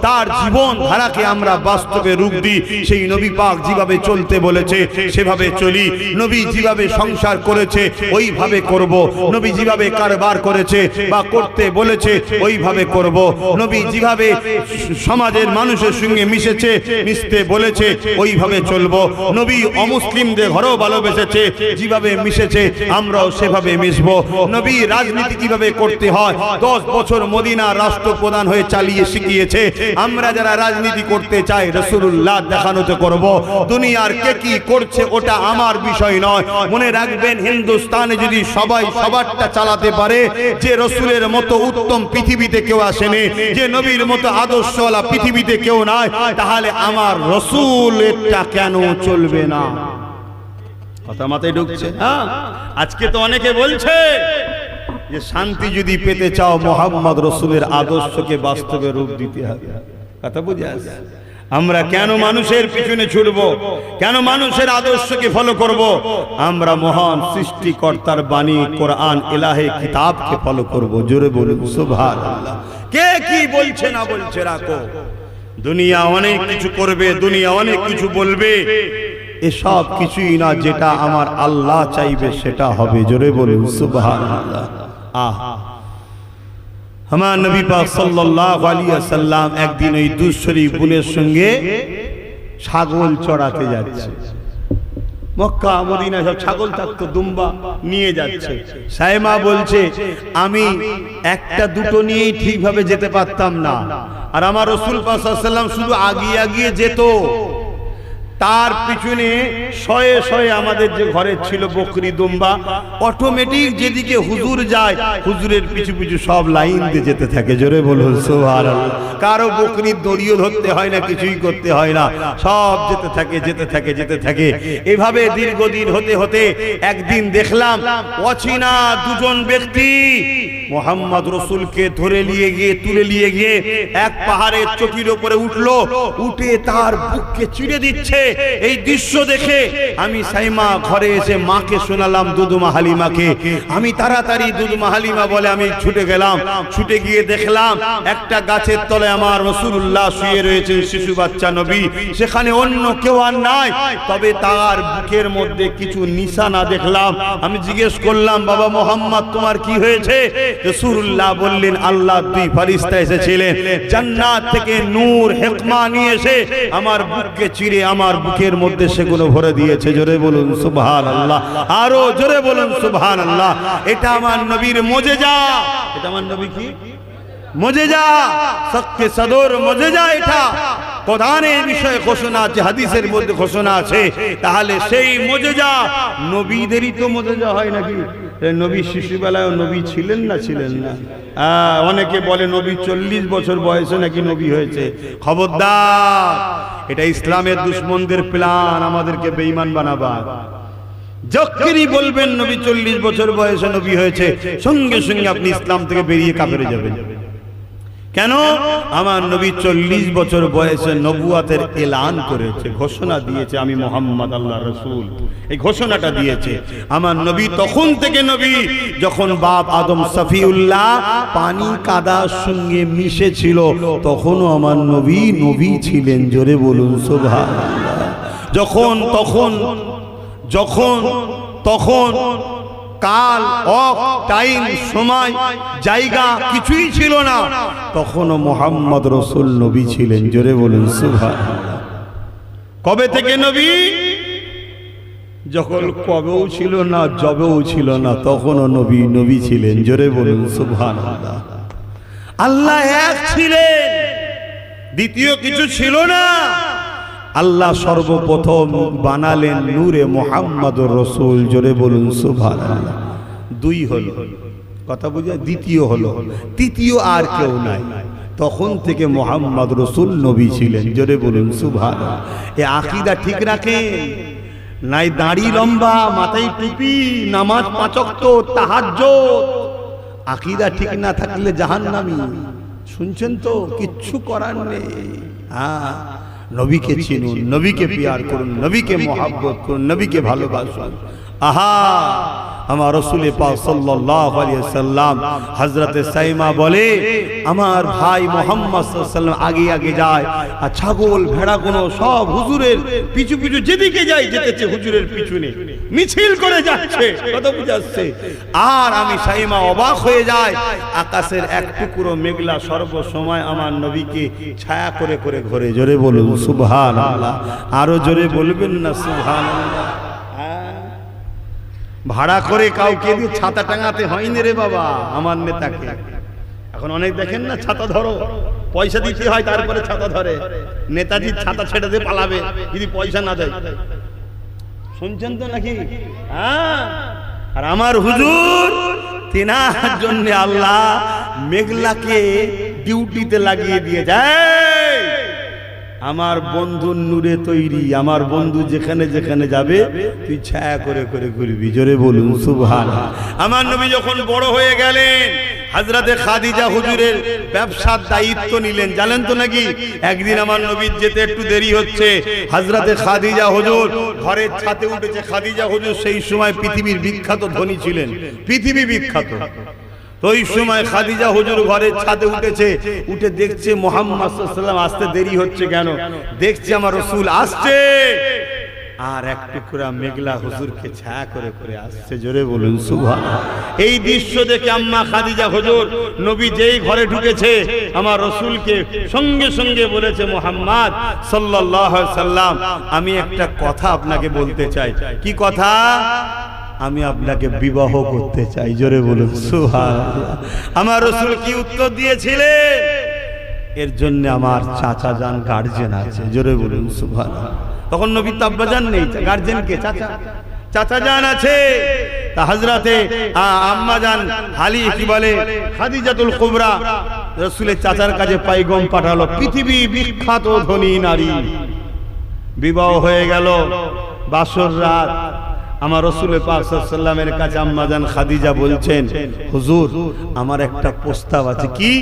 তার জীবন ধারাকে আমরা বাস্তবে রূপ দিই। সেই নবী পাক যেভাবে চলতে বলেছে সেভাবে চলি। নবী যেভাবে সংসার করেছে ওইভাবে করব। নবী যেভাবে কারবার করেছে বা করতে বলেছে ওইভাবে করব। নবী যেভাবে সমাজের মানুষের সঙ্গে মিশেছে, মিশতে বলেছে ওইভাবে চলবো। নবী অমুসলিমদের ঘরেও ভালোবেসেছে, যেভাবে মিশেছে আমরাও সেভাবে মিশবো। নবী রাজনীতি কিভাবে করতে হয় 10 বছর মদিনা রাষ্ট্রপ্রধান হয়ে চালিয়ে শিখিয়েছে। আমরা যারা রাজনীতি করতে চাই রাসূলুল্লাহ দেখানোতে করব। দুনিয়ার কে কি করছে ওটা আমার বিষয় নয়। মনে রাখবেন, হিন্দুস্তানে যদি সবাই সবারটা চালাতে পারে, যে রাসূলের মতো উত্তম পৃথিবীতে কেউ আসেনি, যে নবীর মতো আদর্শওয়ালা পৃথিবীতে কেউ নাই, তাহলে আমার রাসূলেরটা কেন চলবে না? কথা মাথায় ঢুকছে? আজকে তো অনেকে বলছে যে শান্তি যদি পেতে চাও মুহাম্মদ রাসূলের আদর্শকে বাস্তবে রূপ দিতে হবে। কথা বুঝে আসছে? আমরা কেন মানুষের পিছনে ছুটব? কেন মানুষের আদর্শকে ফলো করব? আমরা মহান সৃষ্টিকর্তার বাণী কোরআন ইলাহি কিতাবকে ফলো করব। জোরে বলুন সুবহানাল্লাহ। কে কি বলছে না বলছে রাখো। দুনিয়া অনেক কিছু করবে, দুনিয়া অনেক কিছু বলবে, এসব কিছুই না, যেটা আমার আল্লাহ চাইবে সেটা হবে। জোরে বলুন সুবহানাল্লাহ। আমার নবী পাক সাল্লাল্লাহু আলাইহি ওয়াসাল্লাম একদিন ওই দুশরী বোনের সঙ্গে ছাগল চড়াতে যাচ্ছে। মক্কা মদিনা সব ছাগল থাকতো, দুম্বা নিয়ে যাচ্ছে। সাইমা বলছে আমি একটা দুটো নিয়েই ঠিকভাবে যেতে পারতাম না, আর আমার রাসূল পাক সাল্লাল্লাহু আলাইহি ওয়াসাল্লাম শুধু আগিয়ে আগিয়ে যেত, তার পিছনে শয়ে শয়ে আমাদের যে ঘরে ছিল বকরি দুম্বা, অটোমেটিক যেদিকে হুজুর যায় হুজুরের পিছু পিছু সব লাইন দিয়ে যেতে থাকে। জোরে বলুন সুবহানাল্লাহ। কারো বকরির দড়িও ধরতে হয় না, কিছুই করতে হয় না, সব যেতে থাকে যেতে থাকে যেতে থাকে। এভাবে দীর্ঘদিন হতে হতে একদিন দেখলাম অচেনা দুজন ব্যক্তি মোহাম্মদ রসুলকে ধরে নিয়ে গিয়ে তুলে নিয়ে গিয়ে এক পাহাড়ের চটির উপরে উঠলো, উঠে তার বুককে চিড়ে দিচ্ছে। এই দৃশ্য দেখে আমি সাইমা ঘরে এসে মাকে শোনালাম, দুদুমা হালিমাকে। আমি তাড়াতাড়ি, দুদুমা হালিমা বলে আমি ছুটে গেলাম, ছুটে গিয়ে দেখলাম একটা গাছের তলে আমার রাসূলুল্লাহ শুয়ে রয়েছে, শিশু বাচ্চা নবী, সেখানে অন্য কেউ আর নাই, তবে তার বুকের মধ্যে কিছু নিশানা দেখলাম। আমি জিজ্ঞেস করলাম, বাবা মোহাম্মদ তোমার কি হয়েছে? রাসূলুল্লাহ বললেন, আল্লাহর দুই ফেরেশতা এসেছিলেন জান্নাত থেকে নূর হিকমা নিয়ে এসে আমার বুককে চিরে আমার বুকের মধ্যে সেগুলো ভরে দিয়েছে। জোরে বলুন সুবহানাল্লাহ, আরো জোরে বলুন সুবহানাল্লাহ। এটা আমার নবীর মুজিজা। এটা আমার নবী কি মুজিজা, সক্কে সদর মুজিজা। এটা কোরআনের বিষয়ে ঘোষণা আছে, হাদিসের মধ্যে ঘোষণা আছে। তাহলে সেই মুজিজা নবীদেরই তো মুজিজা হয় নাকি? নবী শিশুবেলায় নবী ছিলেন না? ছিলেন না। অনেকে বলে নবী 40 বছর বয়সে নাকি নবী হয়েছে। খবরদার, এটা ইসলামের দুশমনদের প্ল্যান, আমাদেরকে বেঈমান বানাবার। যখনই বলবেন নবী 40 বছর বয়সে নবী হয়েছে, সঙ্গে সঙ্গে আপনি ইসলাম থেকে বেরিয়ে কাফেরে যাবেন। কেন? আমার নবী 40 বছর বয়সে নবুয়াতের এলান করেছে, ঘোষণা দিয়েছে আমি মুহাম্মদ আল্লাহর রাসূল। এই ঘোষণাটা দিয়েছে আমার নবী তখন থেকে নবী যখন বাপ আদম সফিউল্লাহ পানি কাদার সঙ্গে মিশে ছিল, তখনও আমার নবী নবী ছিলেন। জোরে বলুন সুবহানাল্লাহ। যখন কাল, টাইম, সময়, জায়গা কিছুই ছিল না, তখনও মুহাম্মদ রাসূল নবী ছিলেন। জোরে বলুন সুবহানাল্লাহ। কবে থেকে নবী? যখন কবেও ছিল না, জবেও ছিল না, তখনও নবী নবী ছিলেন। জোরে বলুন সুবহানাল্লাহ। আল্লাহ এক ছিলেন, দ্বিতীয় কিছু ছিল না। আল্লাহ সর্বপ্রথম বানালেন নূরে মুহাম্মদুর রাসূল। জোরে বলুন সুবহানাল্লাহ। দুই হলো, কথা বুঝে? দ্বিতীয় হলো, তৃতীয় আর কেউ নাই। তখন থেকে মুহাম্মদ রাসূল নবী ছিলেন। জোরে বলুন সুবহানাল্লাহ। এই আকীদা ঠিক রাখেন, নাই দাড়ি লম্বা, মাথায় টুপি, নামাজ 5 ওয়াক্ত, তাহাজ্জুদ। আকীদা ঠিক না থাকলে জাহান্নামী। শুনছেন তো? কিচ্ছু করার নেই। নবীকে চিনুন, নবীকে প্যার করুন, নবীকে মহব্বত করুন, নবীকে ভালোবাসুন। আহা, আমার রাসূল পাক সাল্লাল্লাহু আলাইহি ওয়াসাল্লাম হযরতে সাইমা বলে, আমার ভাই মুহাম্মদ সাল্লাল্লাহু আলাইহি ওয়াসাল্লাম আগে আগে যায়, আর ছাগল ভেড়াগুলো সব হুজুরের পিছু পিছু যেদিকে যায় যেতেছে হুজুরের পিছনে মিছিল করে যাচ্ছে। কথা বুঝাচ্ছে? আর আমি সাইমা অবাক হয়ে যায়, আকাশের এক টুকরো মেঘলা সর্ব সময় আমার নবীকে ছায়া করে করে ঘোরে। জোরে বলুন সুবহানাল্লাহ। আরো জোরে বলবেন না সুবহানাল্লাহ। ভাড়া করে কাউকে দিয়ে ছাতা টাঙাতে হয়নি রে বাবা আমার নেতাকে। এখন অনেক দেখেন না, ছাতা ধরো, পয়সা দিতে হয় তারপরে ছাতা ধরে। নেতাজি ছাতা ছেড়ে দিয়ে পালাবে যদি পয়সা না দেয়। শুনছেন তো নাকি? আর আমার হুজুর, তিনার জন্য আল্লাহ মেঘলাকে ডিউটিতে লাগিয়ে দিয়ে যায়। আমার বন্ধুর নূরে তৈরি, আমার বন্ধু যেখানে যেখানে যাবে তুই ছায়া করে করে ঘুরবি। জোরে বলুন সুবহানাল্লাহ। আমার নবী যখন বড় হয়ে গেলেন, হযরতে খাদিজা হুজুরের ব্যবসার দায়িত্ব নিলেন। জানেন তো নাকি? একদিন আমার নবীর যেতে একটু দেরি হচ্ছে, হযরতে খাদিজা হুজুর ঘরের ছাদে উঠেছে। খাদিজা হুজুর সেই সময় পৃথিবীর বিখ্যাত ধনী ছিলেন, পৃথিবী বিখ্যাত। তো ওই সময় খাদিজা হুজুর ঘরের ছাদে উঠেছে, উঠে দেখছে মুহাম্মদ সাল্লাল্লাহু আলাইহি ওয়াসাল্লাম আসতে দেরি হচ্ছে কেন, দেখছে আমার রাসূল আসছে আর এক টুকরা মেঘলা হুজুরকে ছায়া করে করে আসছে। জোরে বলুন সুবহানাল্লাহ। এই দৃশ্য দেখে আম্মা খাদিজা হুজুর নবী যেই ঘরে ঢুকেছে আমার রাসূলকে সঙ্গে সঙ্গে বলেছে, মুহাম্মদ সাল্লাল্লাহু আলাইহি ওয়াসাল্লাম আমি একটা কথা আপনাকে বলতে চাই। কি কথা? আমি আপনাকে বিবাহ করতে চাই। জোরে বলুন সুবহানাল্লাহ। আমার রাসূল কি উত্তর দিয়েছিলেন? এর জন্য আমার চাচা জান গার্জিয়ান আছে। জোরে বলুন সুবহানাল্লাহ। তখন নবী তো আব্বা জান নেই, গার্জিয়ান কে? চাচা জান আছে। তা হযরতে আম্মা জান হালি কি বলে খাদিজাতুল কুবরা রাসূলের চাচার কাছে পাইগম পাঠালো, পৃথিবী বিখ্যাত ধনী নারী। বিবাহ হয়ে গেল, বাসর রাত। আমার রাসূল পাক সাল্লাল্লাহু আলাইহি ওয়াসাল্লামের কাছে আম্মা জান খাদিজা বলছেন, হুজুর আমার একটা প্রস্তাব আছে। কি?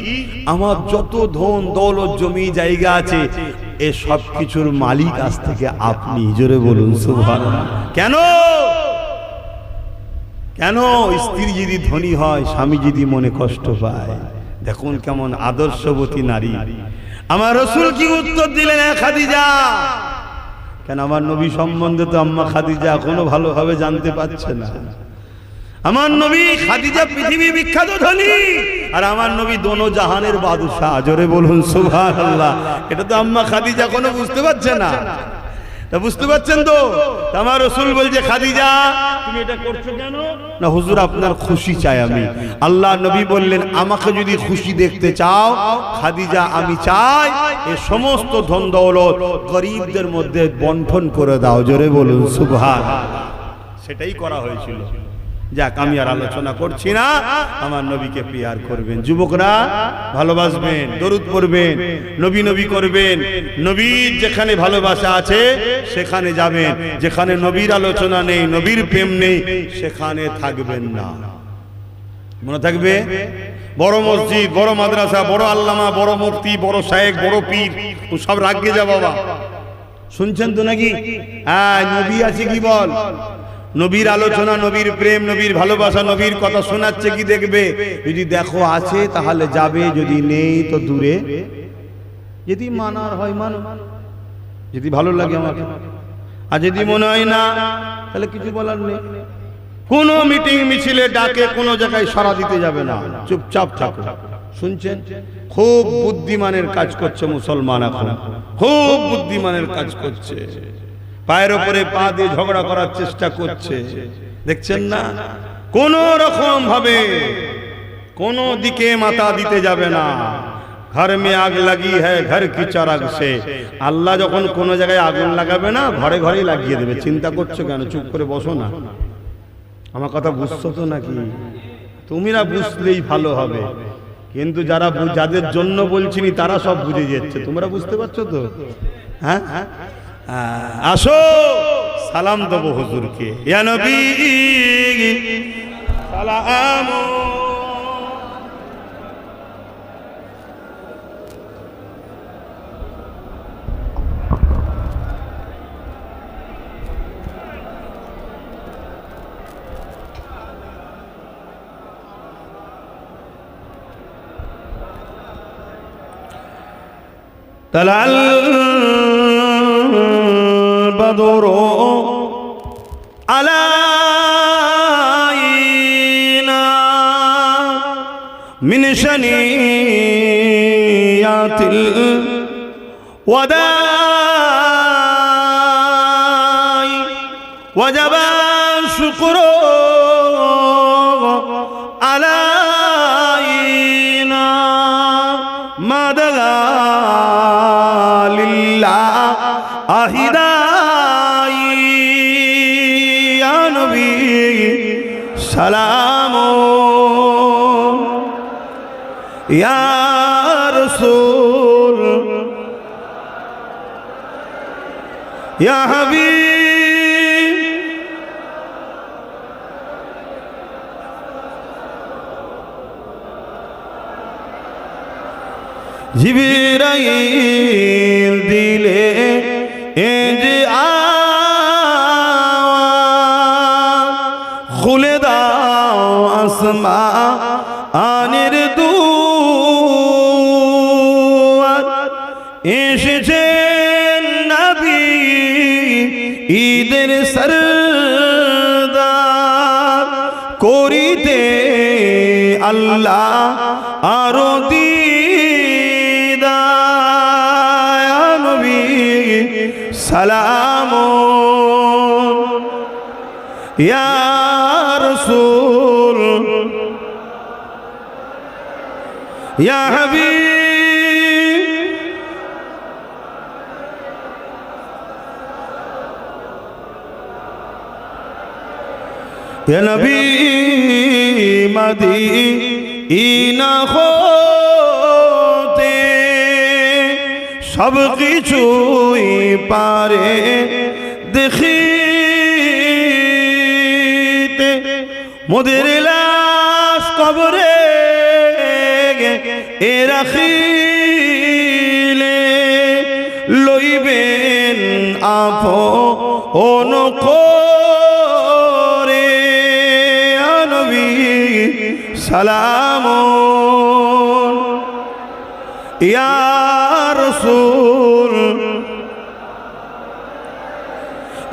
আমার যত ধন দৌলত জমি জায়গা আছে এ সব কিছুর মালিক আজ থেকে আপনি। জোরে বলুন সুবহানাল্লাহ। কেন? কেন? স্ত্রী যদি ধনী হয় স্বামী যদি মনে কষ্ট পায়। দেখুন কেমন আদর্শবতী নারী। আমার রাসূল কি উত্তর দিলেন? খাদিজা, কেন আমার নবী সম্বন্ধে তো আম্মা খাদিজা এখনো ভালোভাবে জানতে পারছে না। আমার নবী খাদিজা পৃথিবী বিখ্যাত ধনী আর আমার নবী দোনো জাহানের বাদশা। জোরে বলুন সুবহানাল্লাহ। এটা তো আম্মা খাদিজা এখনো বুঝতে পারছে না। তা বুঝতে পারছেন তো? আমার রাসূল বলছে, খাদিজা তুমি এটা করছো কেন? না হুজুর আপনার খুশি চাই আমি। আল্লাহ নবী বললেন, আমাকে যদি খুশি দেখতে চাও খাদিজা আমি চাই এই সমস্ত ধন দৌলত গরিবদের মধ্যে বন্টন করে দাও। জোরে বলুন সুবহানাল্লাহ। সেটাই করা হয়েছিল। যাক আমি আর আলোচনা করছি না। আমার নবীকে প্রিয়ার করবেন, যুবকরা ভালোবাসবেন, দরুদ পড়বেন, নবী নবী করবেন। নবীর যেখানে ভালোবাসা আছে সেখানে যাবেন, যেখানে নবীর আলোচনা নেই, নবীর প্রেম নেই সেখানে থাকবেন না। মনে থাকবে? বড় মসজিদ, বড় মাদ্রাসা, বড় আল্লামা, বড় মুফতি, বড় শায়েখ, বড় পীর ও সব রাগিয়ে যা বাবা। শুনছেন তো নাকি? হ্যাঁ, নবী আছে কি বল? নবীর আলোচনা, নবীর প্রেম, নবীর ভালোবাসা, নবীর কথা শোনাচ্ছে কি দেখবে? যদি দেখো আছে তাহলে যাবে, যদি নেই তো দূরে। যদি মানার হয় মানো, যদি ভালো লাগে আমাকে, আর যদি মনে হয় না তাহলে কিছু বলার নেই। কোনো মিটিং মিছিলে ডাকে কোনো জায়গায় সাড়া দিতে যাবে না, চুপচাপ থাকো। শুনছেন? খুব বুদ্ধিমানের কাজ করছে মুসলমান এখন, খুব বুদ্ধিমানের কাজ করছে। পায়ের উপরে পা দিয়ে ঝগড়া করার চেষ্টা করছে, দেখছেন না? কোন রকম ভাবে কোনো দিকে মাথা দিতে যাবে না। ঘর মে আগ লাগি হ্যায় ঘর কি চারাগ সে। আল্লাহ যখন কোন জায়গায় আগুন লাগাবে না ঘরে ঘরেই লাগিয়ে দেবে। চিন্তা করছো কেন? চুপ করে বসো না। আমার কথা বুঝছো তো নাকি? তুমিরা বুঝলেই ভালো হবে, কিন্তু যারা যাদের জন্য বলছিনি তারা সব বুঝে যাচ্ছে। তোমরা বুঝতে পারছো তো? হ্যাঁ, আসো সালাম দেবো হুজুরকে। ইয়া নবী সালাম। তালাল البدر علينا من شنيات الوداع وجب الشكر علينا ما دعا لله আহিদাই ইয়া নবী সালাম ইয়া রাসূল ইয়া হাবিব জিবরাইল দিলে খুলে দাও আসমান ঈদের সরদার করিতে আল্লাহ আরো দিদার নবী সালাম ইয়া রাসূল ইয়া হাবিব ইয়া নবী মদিনা হতে সব কিছুই পারে দেখিতে মোদের লাশ কবরে এ রাখিলে লইবেন আপন করে নবী সালাম ইয়া রাসূল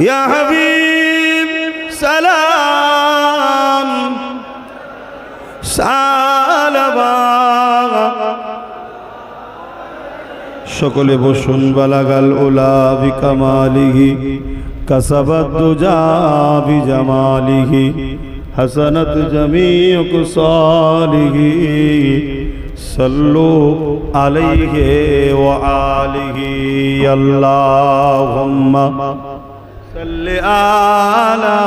ইয়া হাবিব সালাম সকলে বসুন বালাগাল উলা বিকামালিহি কাসাবাত দুজা বিজামালিহি হাসানাত জামিউ কুসালিহি সাল্লু আলাইহি ওয়া আলিহি আল্লাহুম্মা সাল্লি আলা